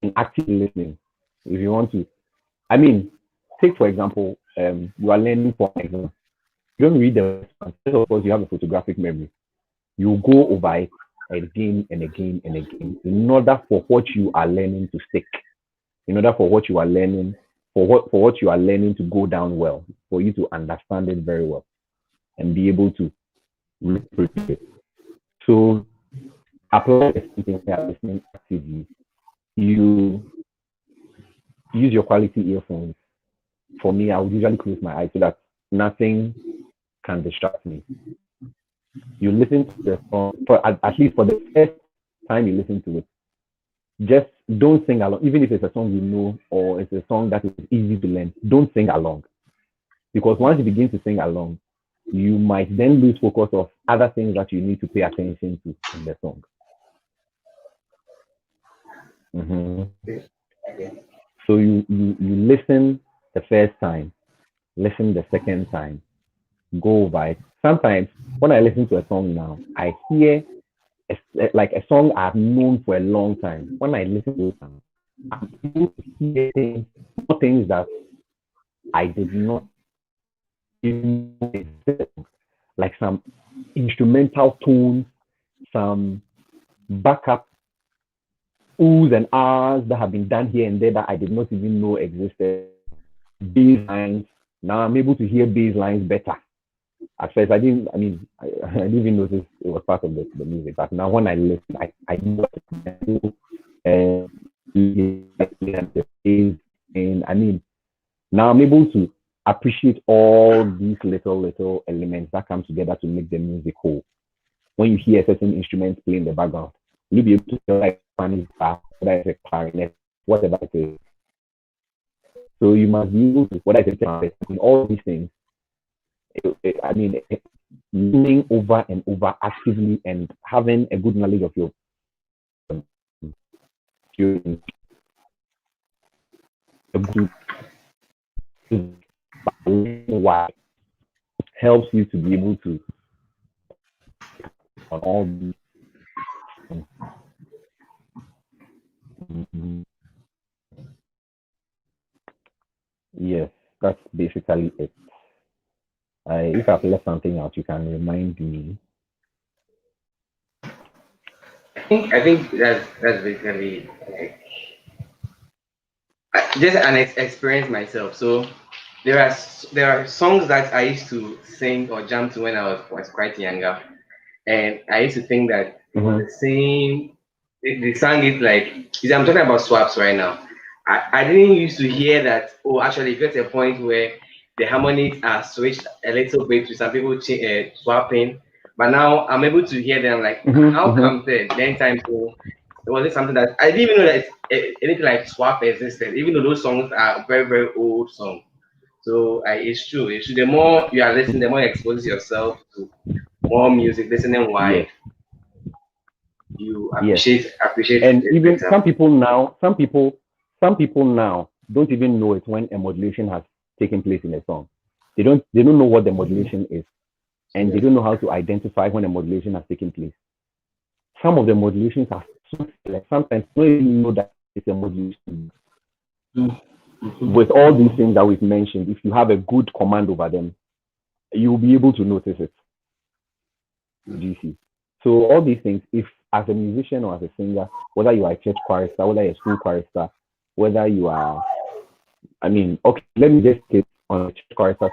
in active listening if you want to. I mean, take for example, you are learning for an exam. You don't read the response. Of course, you have a photographic memory. You go over it again and again and again in order for what you are learning to stick. In order for what you are learning, for what you are learning to go down well, for you to understand it very well and be able to reproduce it. So apply the same thing here listening actively. You use your quality earphones. For me, I would usually close my eyes so that nothing can distract me. You listen to the song for at least for the first time you listen to it. Just don't sing along, even if it's a song you know or it's a song that is easy to learn. Don't sing along because once you begin to sing along, you might then lose focus of other things that you need to pay attention to in the song. Mm-hmm. So you listen the first time, listen the second time, go over it. Sometimes when I listen to a song now, I hear like a song I've known for a long time. When I listen to it, I'm able to hear things, more things that I did not even know existed. Like some instrumental tones, some backup. oohs and ahs that have been done here and there that I did not even know existed. Bass lines. Now I'm able to hear bass lines better. At first, I didn't even notice it was part of the music. But now when I listen, I know the bass, and now I'm able to appreciate all these little elements that come together to make the music whole. When you hear certain instruments play in the background, you'll be able to tell like Spanish bass, whether it's a clarinet, whatever it is. So you must be able to, whether it's a trumpet, all these things. Learning over and over actively and having a good knowledge of your why helps you to be able to on all these things. Mhm. Yes, that's basically it. If I've left something out, you can remind me. I think that's basically like just an experience myself. So there are songs that I used to sing or jam to when I was quite younger, and I used to think that it was Mm-hmm. the same. They sang it like I'm talking about swaps right now. I didn't used to hear that. Oh, actually, it gets a point where the harmonies are switched a little bit to some people swapping, but now I'm able to hear them like, Mm-hmm. how Mm-hmm. come then time so was it something that I didn't even know that anything like swap existed, even though those songs are very very old songs. So it's true. It's true. The more you are listening, the more you expose yourself to more music, listening wide, Yes, you yes. appreciate And it even better. some people now don't even know it when a modulation has taken place in a song. They don't know what the modulation is, and they Yes. don't know how to identify when a modulation has taken place. Some of the modulations are so select. Sometimes you don't even know that it's a modulation. With all these things that we've mentioned, if you have a good command over them, you'll be able to notice it. Do you see? So all these things, if as a musician or as a singer, whether you are a church chorister, whether you're a school chorister, whether you are, okay, let me just get on a church chorister,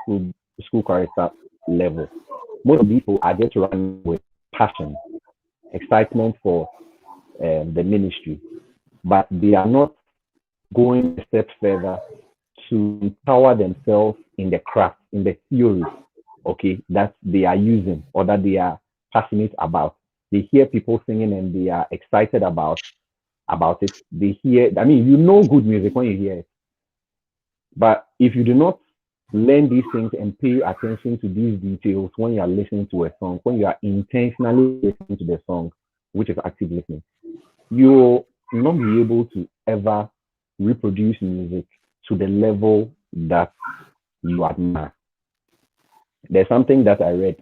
school chorister level. Most people are just running with passion, excitement for the ministry, but they are not going a step further to empower themselves in the craft, in the theory, okay, that they are using or that they are passionate about. They hear people singing and they are excited about it. They hear, you know good music when you hear it. But if you do not learn these things and pay attention to these details when you are listening to a song, when you are intentionally listening to the song, which is active listening, you'll not be able to ever reproduce music to the level that you admire. There's something that I read,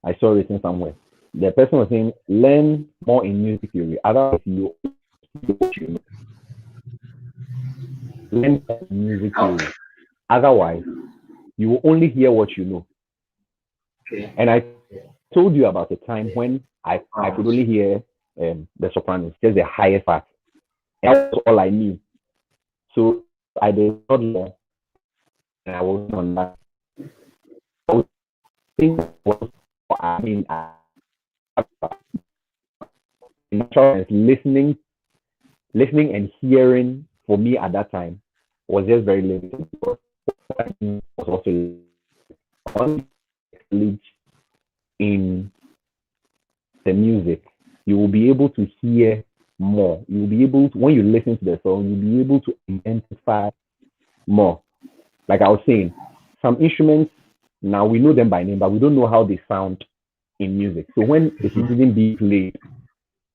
I saw written somewhere. The person was saying, learn more in music theory. Otherwise, you learn more in music How? theory. Otherwise, you will only hear what you know. Okay. And I told you about a time when I Um, could only hear the sopranos, just the highest part. And that was all I knew. So I did not learn, and I was on that. I was thinking was, I mean, listening, and hearing for me at that time was just very limited because was also knowledge in the music. You will be able to hear more. You will be able to, when you listen to the song, you'll be able to identify more. Like I was saying, some instruments now we know them by name, but we don't know how they sound in music. So when it is even being played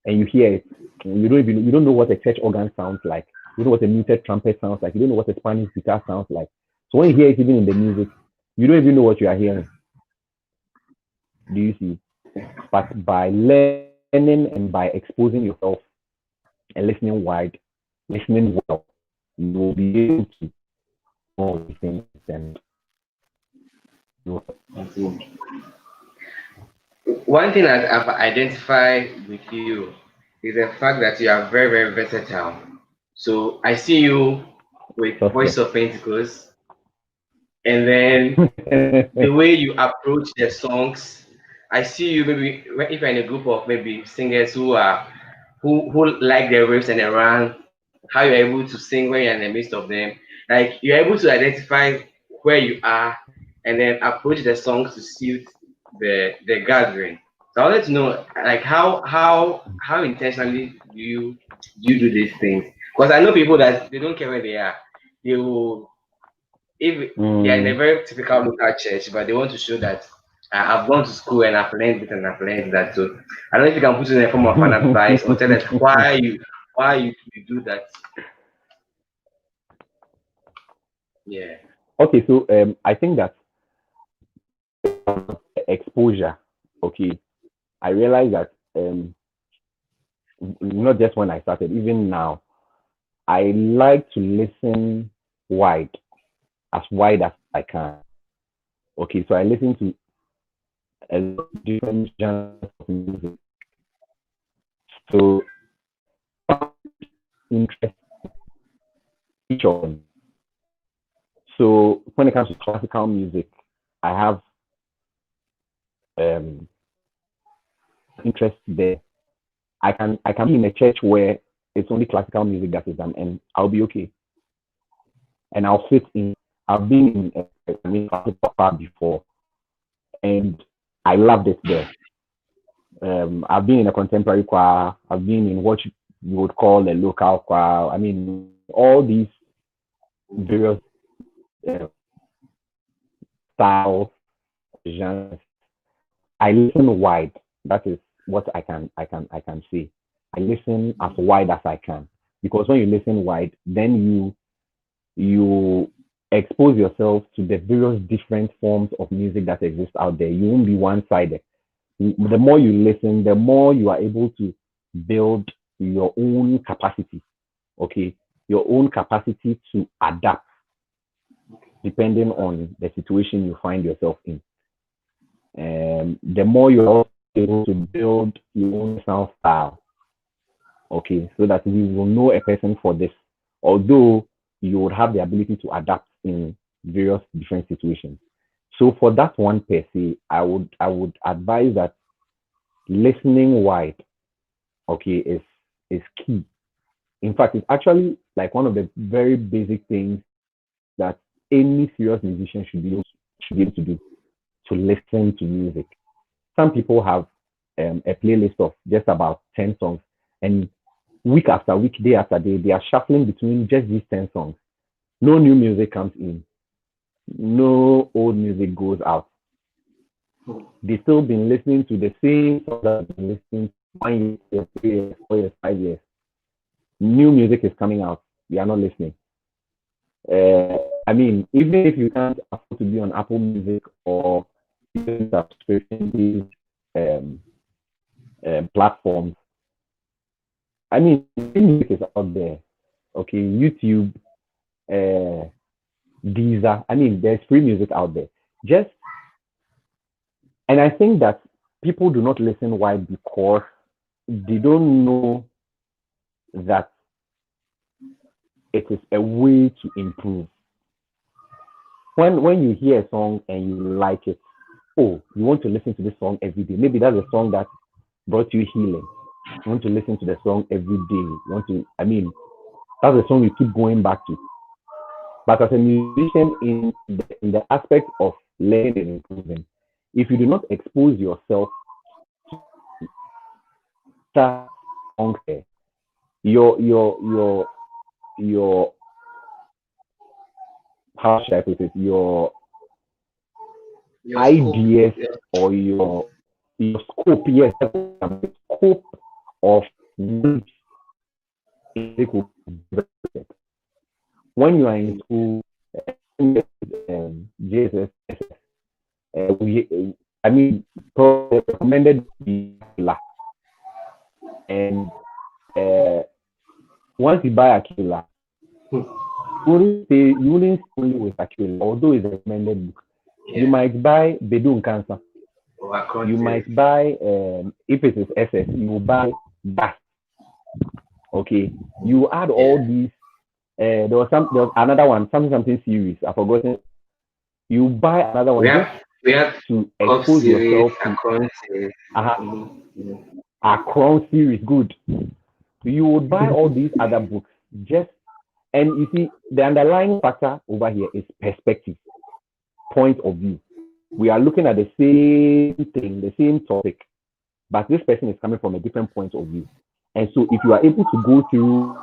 and you hear it, you don't know what a church organ sounds like. You don't know what a muted trumpet sounds like. You don't know what a Spanish guitar sounds like. So when you hear it even in the music, you don't even know what you are hearing. Do you see? But by learning and by exposing yourself and listening wide, listening well, you will be able to know these things and you one thing that I've identified with you is the fact that you are very, very versatile. So I see you with Voice Suspect. of Pentecost, and then the way you approach the songs. I see you maybe if you're in a group of maybe singers who like the riffs and the run, how you're able to sing when you're in the midst of them. Like you're able to identify where you are and then approach the songs to suit the gathering. So I wanted to know like how intentionally do you do these things? Because I know people that they don't care where they are. They will if they are in a Mm. very typical local church, but they want to show that I've gone to school and I've learned this and I've learned that. So I don't know if you can put it in a form of an advice or tell us why you do that. Yeah. Okay, so I think that exposure. Okay, I realize that not just when I started, even now, I like to listen wide, wide as I can. Okay, so I listen to a lot of different genres of music. So interest each of them. So when it comes to classical music, I have um, interest there. I can be in a church where it's only classical music that is done, and I'll be okay, and I'll fit in. I've been in classical choir before, and I loved it there. I've been in a contemporary choir. I've been in what you would call a local choir. I mean, all these various uh, styles, genres. I listen wide. That is what I can say. I listen as wide as I can, because when you listen wide, then you expose yourself to the various different forms of music that exist out there. You won't be one-sided. The more you listen, the more you are able to build your own capacity. Okay, your own capacity to adapt depending on the situation you find yourself in. The more you're also able to build your own sound style, okay, so that you will know a person for this, although you would have the ability to adapt in various different situations. So for that one per se, I would advise that listening wide, okay, is key. In fact, it's actually like one of the very basic things that any serious musician should be able to do, to listen to music. Some people have a playlist of just about 10 songs, and week after week, day after day, they are shuffling between just these 10 songs. No new music comes in, no old music goes out. They've still been listening to the same song that they've been listening to 1 year, 3 years, 4 years, 5 years. New music is coming out. We are not listening. I mean, even if you can't afford to be on Apple Music or even subscription-based um, platforms, I mean, music is out there. Okay, YouTube, uh, Deezer. I mean, there's free music out there. Just, and I think that people do not listen. Why? Because they don't know that it is a way to improve. When you hear a song and you like it, oh, you want to listen to this song every day. Maybe that's a song that brought you healing. You want to listen to the song every day. You want to, I mean, that's a song you keep going back to. But as a musician, in the aspect of learning and improving, if you do not expose yourself to songs, your your how should I put it? Your Your scope. ideas Yeah. or your scope, yes, the scope of knowledge in music will be very limited. When you are in school, JSS, I mean, recommended the Aquila, and uh, once you buy Aquila, you wouldn't stay only with Aquila, although it's a recommended book. You Yeah. might buy Bedun Cancer. Over You content. might buy, if it is SS, you will buy Gas. Okay, you add all Yeah. these. There was another one, something series. I've forgotten. You buy another We one just have we have to Cup expose series, yourself to Akron series. a, Mm-hmm. a crown series. Good. You would buy all these other books just, and you see the underlying factor over here is perspective, point of view. We are looking at the same thing, the same topic, but this person is coming from a different point of view. And so if you are able to go through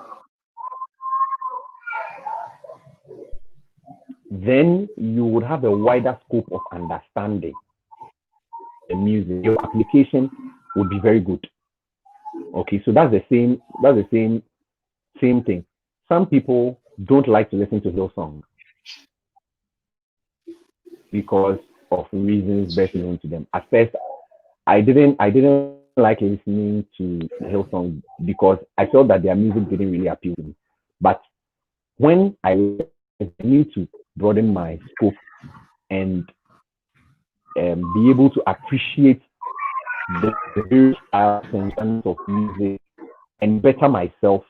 then you would have a wider scope of understanding the music. Your application would be very good. Okay, so that's the same thing. Some people don't like to listen to hill songs because of reasons best known to them. At first, I didn't like listening to Hillsong because I felt that their music didn't really appeal to me. But when I realized I need to broaden my scope and be able to appreciate the various styles and genres of music and better myself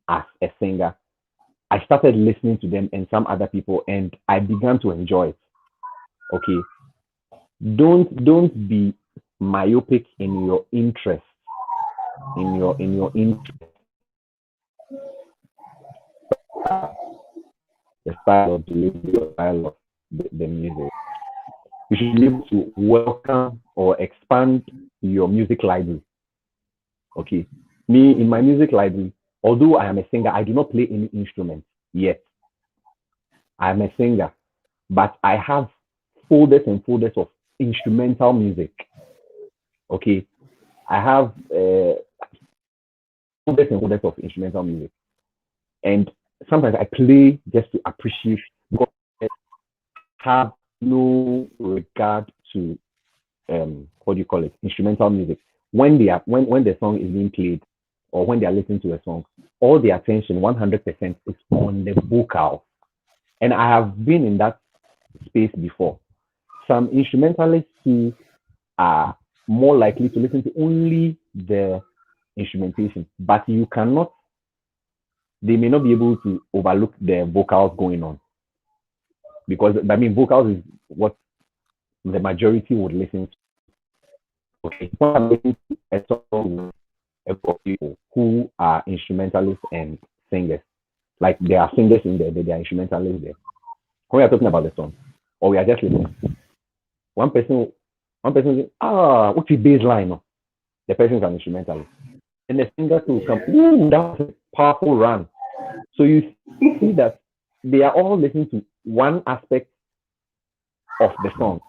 as a singer, I started listening to them and some other people, and I began to enjoy it. Okay, don't be myopic in your interest, in your interest, the style of delivery, the style of the music. You should be able to welcome or expand your music library. Okay, me in my music library, although I am a singer, I do not play any instrument yet. I am a singer, but I have folders and folders of instrumental music. Okay, I have folders and folders of instrumental music, and sometimes I play just to appreciate because I have no regard to what do you call it, instrumental music. When the song is being played or when they are listening to a song, all the attention 100% is on the vocal. And I have been in that space before. Some instrumentalists who are more likely to listen to only the instrumentation, but you cannot, they may not be able to overlook the vocals going on because I mean, vocals is what the majority would listen to. Okay, when I'm listening to a song with a group of people who are instrumentalists and singers, like there are singers in there, there are instrumentalists there. When we are talking about the song, or we are just listening, one person, one person, says, what's the bass line? No? The person is an instrumentalist. And the singer too come, Yeah. ooh, that was a powerful run. So you see that they are all listening to one aspect of the song.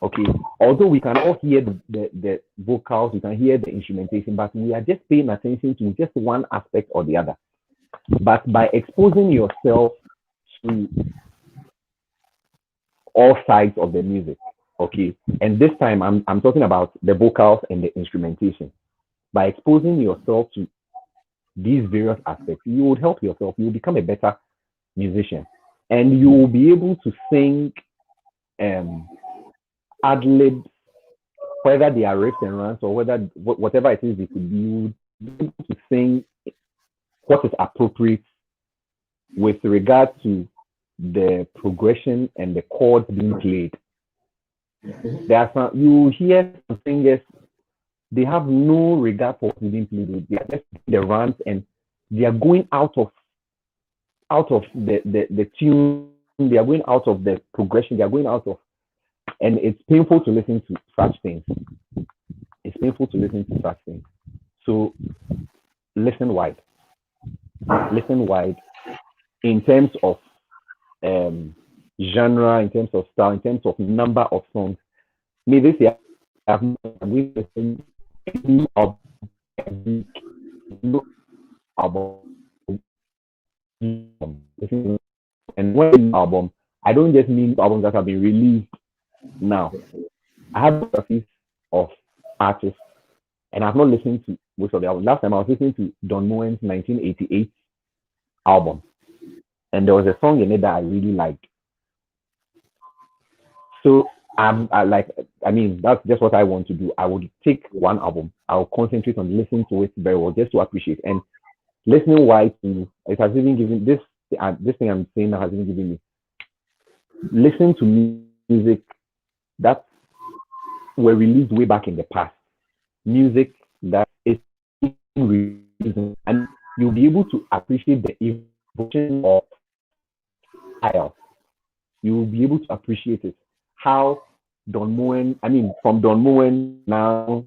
Okay. Although we can all hear the vocals, we can hear the instrumentation, but we are just paying attention to just one aspect or the other. But by exposing yourself to all sides of the music, okay, and this time I'm talking about the vocals and the instrumentation. By exposing yourself to these various aspects, you would help yourself. You will become a better musician, and you will be able to sing um, ad libs, whether they are riffs and runs or whether whatever it is, it could be. You would be able to sing what is appropriate with regard to the progression and the chords being played. There are some you hear some singers, they have no regard for what's being played. They are just the runs and they are going out of the tune, they are going out of the progression, they are going out of, and it's painful to listen to such things. It's painful to listen to such things. So listen wide, listen wide in terms of um, genre, in terms of style, in terms of number of songs. Me this year, I've been listening to a new album every week, new album, and when I mean album, I don't just mean albums that have been released now. I have biographies of artists, and I've not listened to most of the albums. Last time I was listening to Don Moen's 1988 album, and there was a song in it that I really liked. So I mean, that's just what I want to do. I would take one album, I'll concentrate on listening to it very well, just to appreciate. And Listening why to it has even given this thing I'm saying now has even given me listen to music that were released way back in the past. Music that is releasing, and you'll be able to appreciate the evolution of style. You'll be able to appreciate it. How Don Moen, I mean, from Don Moen now,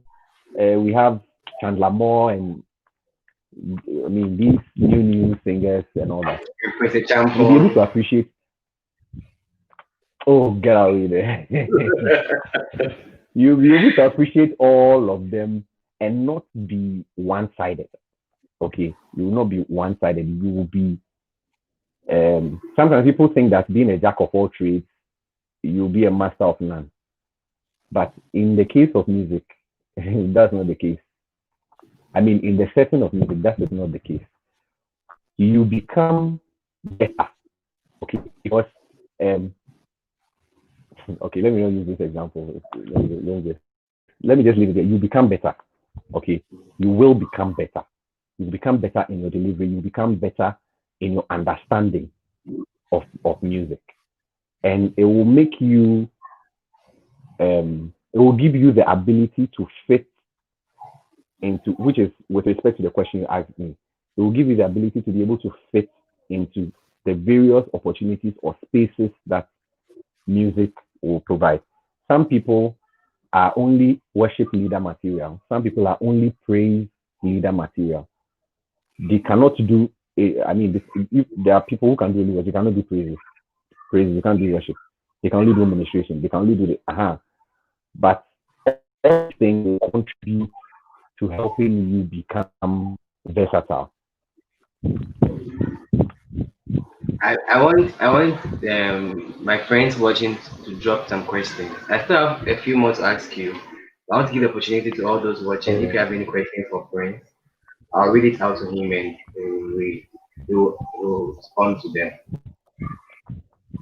we have Chandler Moore and I mean these new singers and all that. Prince You'll be able to Acheampong. appreciate. Oh, get away there. You'll be able to appreciate all of them and not be one-sided. Okay, you will not be one-sided. You will be. Sometimes people think that being a jack of all trades, you'll be a master of none. But in the case of music, that's not the case. I mean, in the setting of music, that is not the case. You become better. Okay, because um, okay, let me not use this example. Let me just leave it there. You become better. Okay, you will become better. You become better in your delivery. You become better in your understanding of music, and it will make you. It will give you the ability to fit into, which is with respect to the question you asked me. It will give you the ability to be able to fit into the various opportunities or spaces that music will provide. Some people are only worship leader material. Some people are only praise leader material. They cannot do. I mean, if there are people who can do worship, they cannot do praises. Praises, they can't do worship. They can only do administration. They can only do the But everything will contribute to helping you become versatile. I want my friends watching to drop some questions. I still have a few more to ask you. I want to give the opportunity to all those watching. If you have any questions for friends, I'll read it out to him and we will respond to them.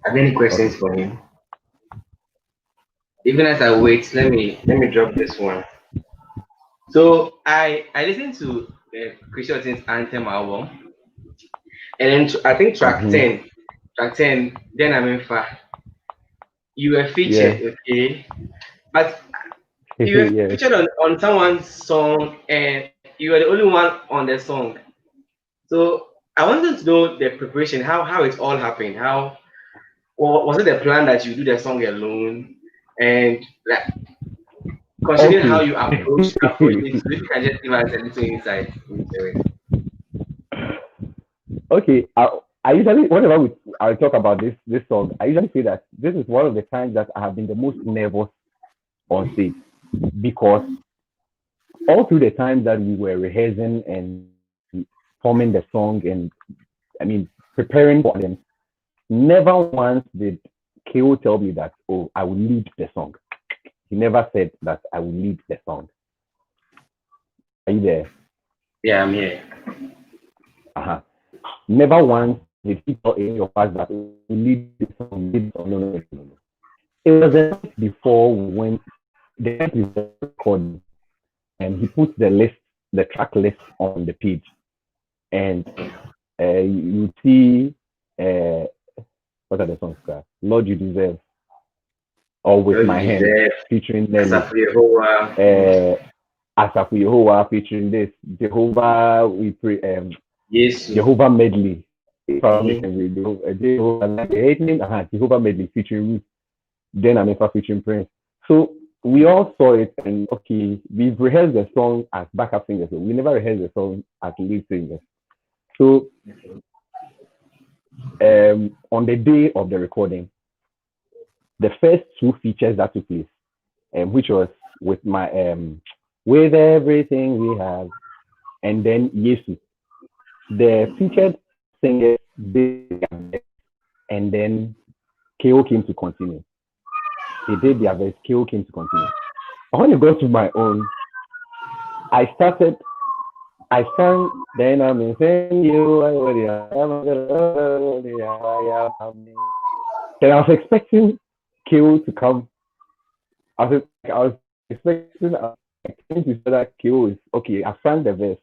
Have you any Okay. questions for him? Even as I wait, let me drop this one. So I listened to Christian Otin's Anthem album, and then I think track Mm-hmm. 10, track 10. Then I'm in fa. You were Yeah. featured, okay, but you were Yes. featured on someone's song, and you were the only one on the song. So I wanted to know the preparation, how it all happened. How was it the plan that you do the song alone, and like considering how Okay. you approach it, so if you can just give us a little insight into it. Okay. I usually whenever I talk about this song, I usually say that this is one of the times that I have been the most nervous on stage because all through the time that we were rehearsing and forming the song and I mean preparing for them, never once did KO tell me that, oh, I will lead the song. He never said that I will lead the song. Are you there? Yeah, I'm here. Uh-huh. Never once did he tell any of us that we lead the song, lead the song. No, no, no, no, no. It was the night before we went, the night before recording, and he put the track list on the page. And you see, uh, what are the songs called? Lord You Deserve, or With Lord, My you Hand, deserve. featuring Nelly. Asafo Yehowa. Uh, Asafu Yehovah featuring this Jehovah we pray Yesu. Jehovah medley. If I Mm-hmm. mention Jehovah like the hate name, Jehovah medley featuring Ruth, then I'm featuring Prince. So we all saw it and okay, we've rehearsed the song as backup singers. So we never rehearsed the song as lead singers. So on the day of the recording, the first two features that took place, which was with my with everything we have, and then Yesu. The featured singers did their best, and then KO came to continue. They did their best, KO came to continue. But when it got to my own, I started, I sang, then I'm saying you, then I was expecting KO to come. I was expecting to say that KO is okay. I sang the verse,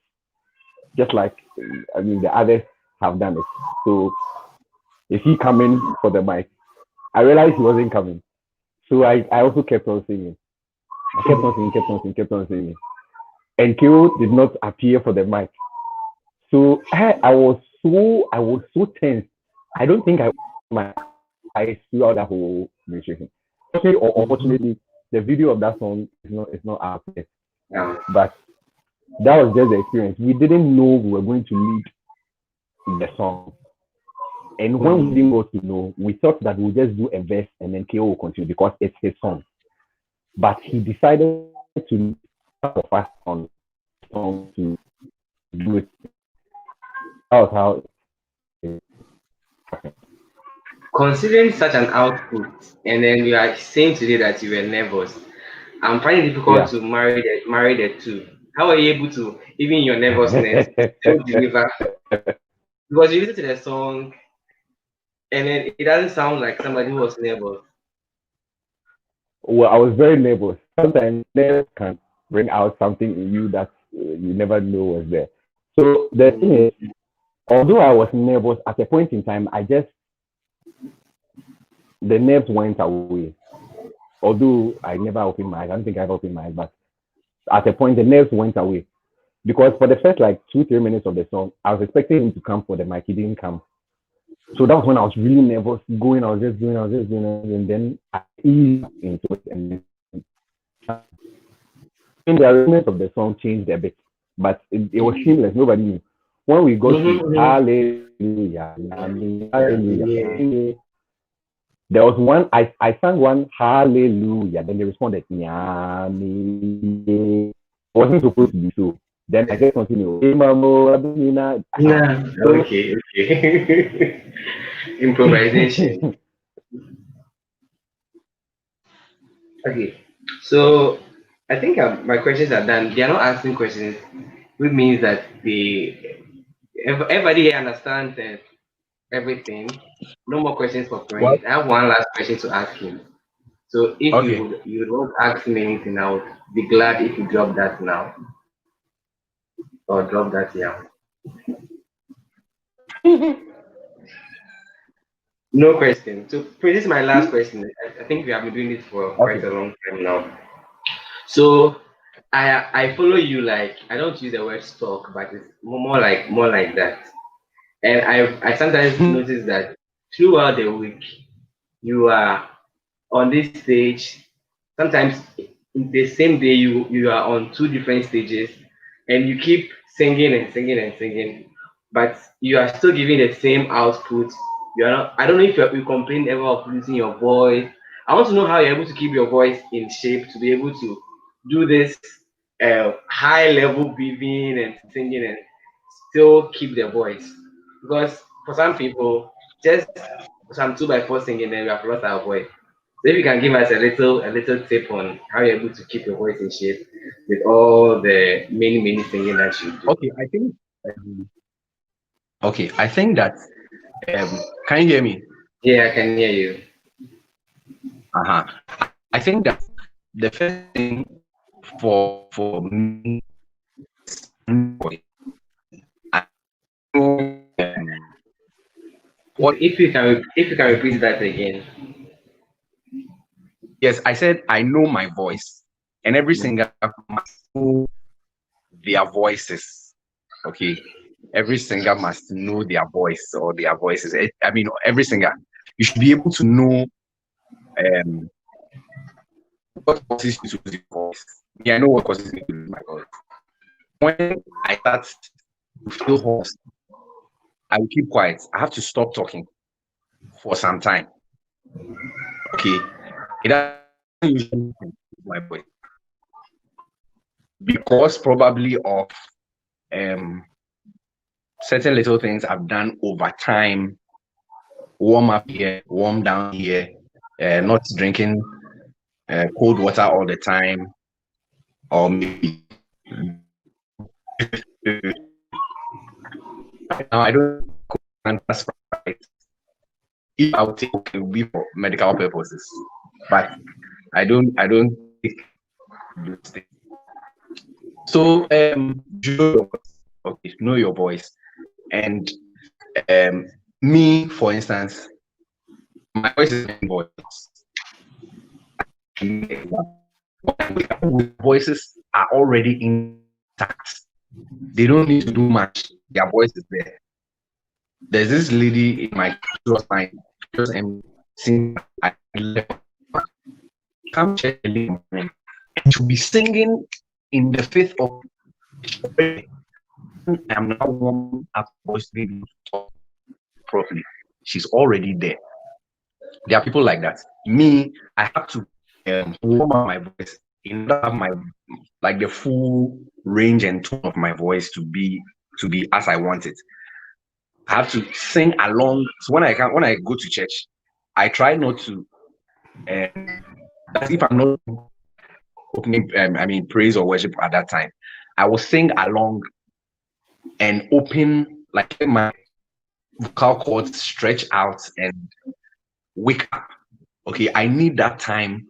just like the others have done it. So is he coming for the mic? I realized he wasn't coming. So I also kept on singing. I kept on singing, kept on singing, kept on singing. And Kyo did not appear for the mic. So I was so tense. I don't think I my eyes throughout that whole administration. Fortunately or unfortunately, the video of that song is not out yet. Yeah. But that was just the experience. We didn't know we were going to lead the song. And when we didn't go to know, we thought that we'll just do a verse and then KO will continue because it's his song. But he decided to lead part of us on the song to do it. That was how it happened. Considering such an output, and then you are saying today that you were nervous, I'm finding it difficult Yeah. to marry the two. How are you able to, even in your nervousness, still deliver? Because you listen to the song, and then it doesn't sound like somebody who was nervous. Well, I was very nervous. Sometimes nerves can bring out something in you that you never know was there. So the thing is, although I was nervous at a point in time, the nerves went away. Although I never opened my eyes, I don't think I ever opened my eyes, but at a point the nerves went away because for the first like 2-3 minutes of the song, I was expecting him to come for the mic. He didn't come, so that was when I was really nervous. Going, I was just doing, and then I eased into it, and then the arrangement of the song changed a bit, but it was seamless. Nobody knew. When we got to Hallelujah, Yeah. Hallelujah, there was one I sang one Hallelujah, then they responded Nyame. It wasn't supposed to be so. Then I just continued. Yeah. Okay. Okay. Improvisation. Okay. So I think my questions are done. They are not asking questions, which means that everybody here understands everything. No more questions for What? Prince. I have one last question to ask him. So if Okay. you would want to ask me anything, I would be glad if you drop that now or drop that here. No question. So this is my last question. I think we have been doing this for quite Okay. a long time now. So I follow you, like I don't use the word stalk, but it's more like that. And I sometimes notice that throughout the week you are on this stage. Sometimes in the same day you are on two different stages, and you keep singing and singing and singing, but you are still giving the same output. You are not. I don't know if you complain ever of losing your voice. I want to know how you're able to keep your voice in shape to be able to do this high level breathing and singing and still keep the voice. Because for some people, just some 2x4 singing, then we have lost our voice. So if you can give us a little tip on how you're able to keep your voice in shape with all the many singing that you do. Okay. Um, I think that can you hear me? Yeah, I can hear you. Uh-huh. I think that the first thing for me I know If, what if you can if you can repeat that again. yes, I said I know my voice and every singer must know their voices. Okay. Every singer must know their voice or their voices. I mean, every singer, you should be able to know um what causes you to lose your voice. Yeah, I know what causes me to lose my voice. When I start to feel hoarse, I will keep quiet. I have to stop talking for some time. Okay. It doesn't usually lose my voice because probably of um certain little things I've done over time. Warm up here, warm down here, not drinking cold water all the time, or maybe right now I don't and that's right. If I would take it would be for medical purposes, but I don't take those things. So Joe, Okay, know your voice. And um, me, for instance, my voice is my voice. Voices are already intact. They don't need to do much. Their voice is there. There's this lady in my close line, just singing. I left, come church early in the morning, and she'll be singing in the fifth of. I'm now warming up voice to be able to talk properly. She's already there. There are people like that. Me, I have to warm up my voice in order to have my like the full range and tone of my voice to be as I want it. I have to sing along. So when I go to church, I try not to. That if I'm not opening, praise or worship at that time, I will sing along and open like my vocal cords stretch out and wake up. Okay, I need that time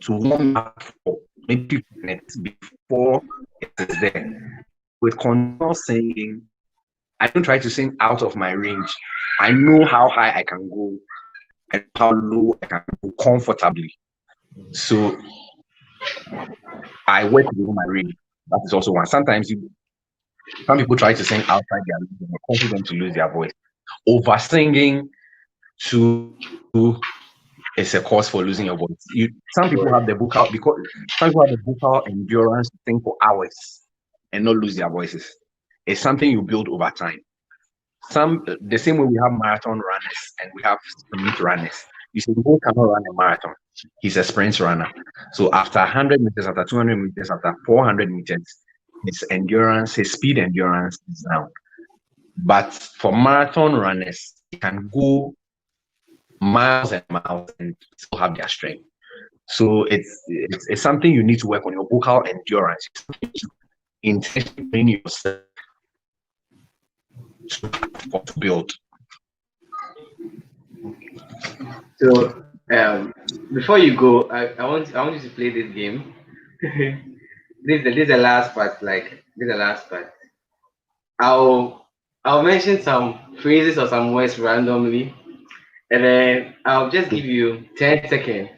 to warm up for maybe 2 minutes before it is there. With continual singing, I don't try to sing out of my range. I know how high I can go and how low I can go comfortably. So I work within my range. That is also one. Sometimes some people try to sing outside their range and it causes them to lose their voice. Over singing to is a cause for losing your voice. Some people have the vocal because some people have the vocal endurance to sing for hours and not lose their voices. It's something you build over time. The same way we have marathon runners and we have sprint runners. You say who cannot run a marathon? He's a sprint runner. So after 100 meters, after 200 meters, after 400 meters, his speed endurance is down. But for marathon runners, they can go miles and miles and still have their strength. So it's something you need to work on your vocal endurance. You intentionally train yourself to build. So before you go, I want you to play this game. This is the last part. This is the last part. I'll mention some phrases or some words randomly, and then I'll just give you 10 seconds.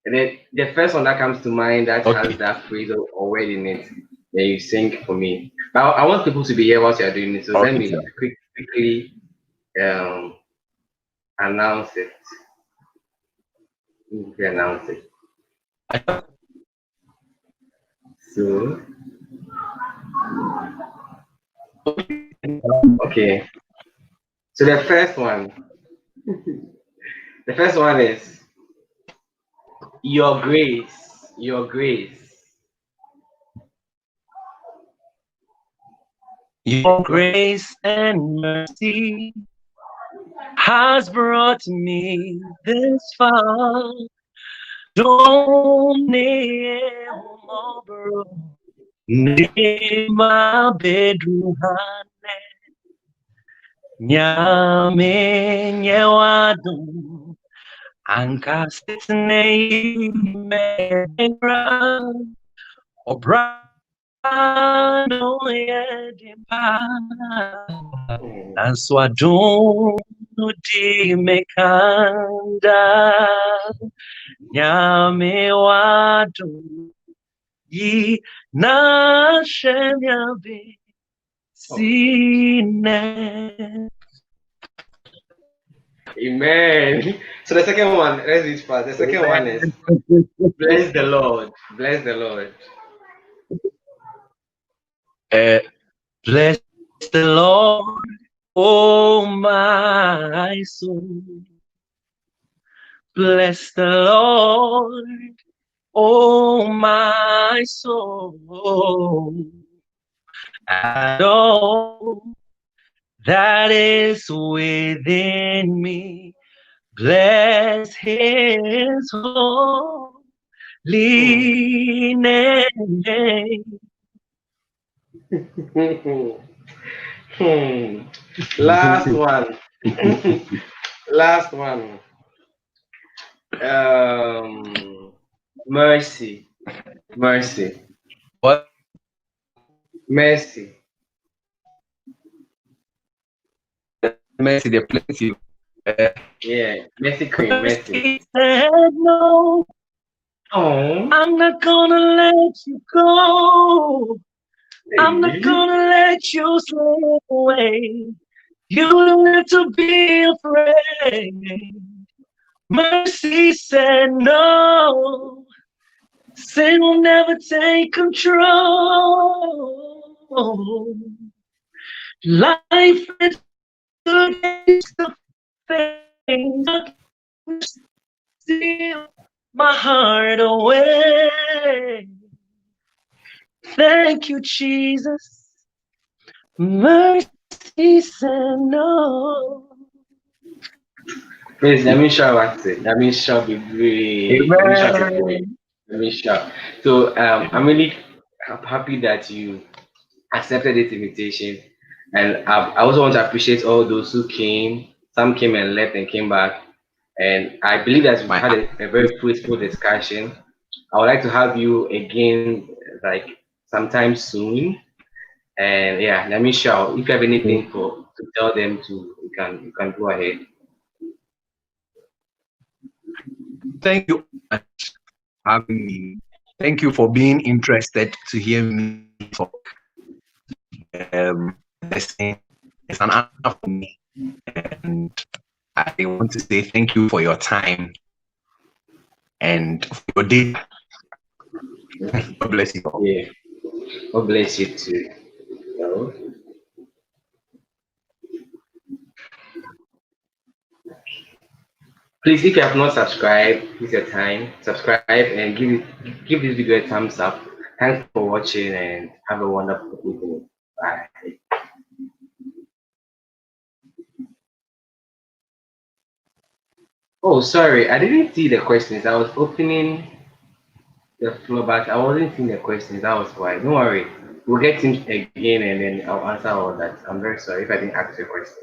And then the first one that comes to mind that has Okay. that phrase or word in it, then you sing for me. But I want people to be here whilst you're doing it. So let Okay, me sir. quickly um, announce it. Quickly announce it. So okay. So the first one is your grace, your grace. Your grace and mercy has brought me this far. Don't my bedroom nyame nyewado anka sitne megra obrano yedimpa answadunu di mekanda nyame wado yi na shemyabe sine. Amen. So the second one, let's do it fast. The second one is bless the Lord. Bless the Lord. Bless the Lord, oh my soul. Bless the Lord, oh my soul. And all that is within me, bless his holy name. Last one. Last one. Mercy. Mercy. What? Mercy. Mercy, there plenty. Yeah, Messi Cream, Messi. Mercy said no, Oh, I'm not gonna let you go. I'm not hey. gonna let you slip away. You don't have to be afraid. Mercy said no. Sin will never take control. Life is good the things that steal my heart away. Thank you, Jesus. Mercy said no. Please, let me show what's it. Let me show be brave. Let me show be brave. Amen. Let me show. So I'm really happy that you accepted this invitation, and I also want to appreciate all those who came. Some came and left and came back, and I believe that we've My had heart. a very fruitful discussion. I would like to have you again, like sometime soon. And yeah, let me show. If you have anything for to tell them to, you can go ahead. Thank you for having me. Thank you for being interested to hear me talk. Listen, it's an honor for me, and I want to say thank you for your time and for your data. God bless you all. Yeah. God bless you too. So, please, if you have not subscribed, it's your time. Subscribe and give this video a thumbs up. Thanks for watching and have a wonderful evening. Bye. Oh, sorry, I didn't see the questions. I was opening the floor, but I wasn't seeing the questions. That was why. Don't worry. We'll get in again and then I'll answer all that. I'm very sorry if I didn't ask your question.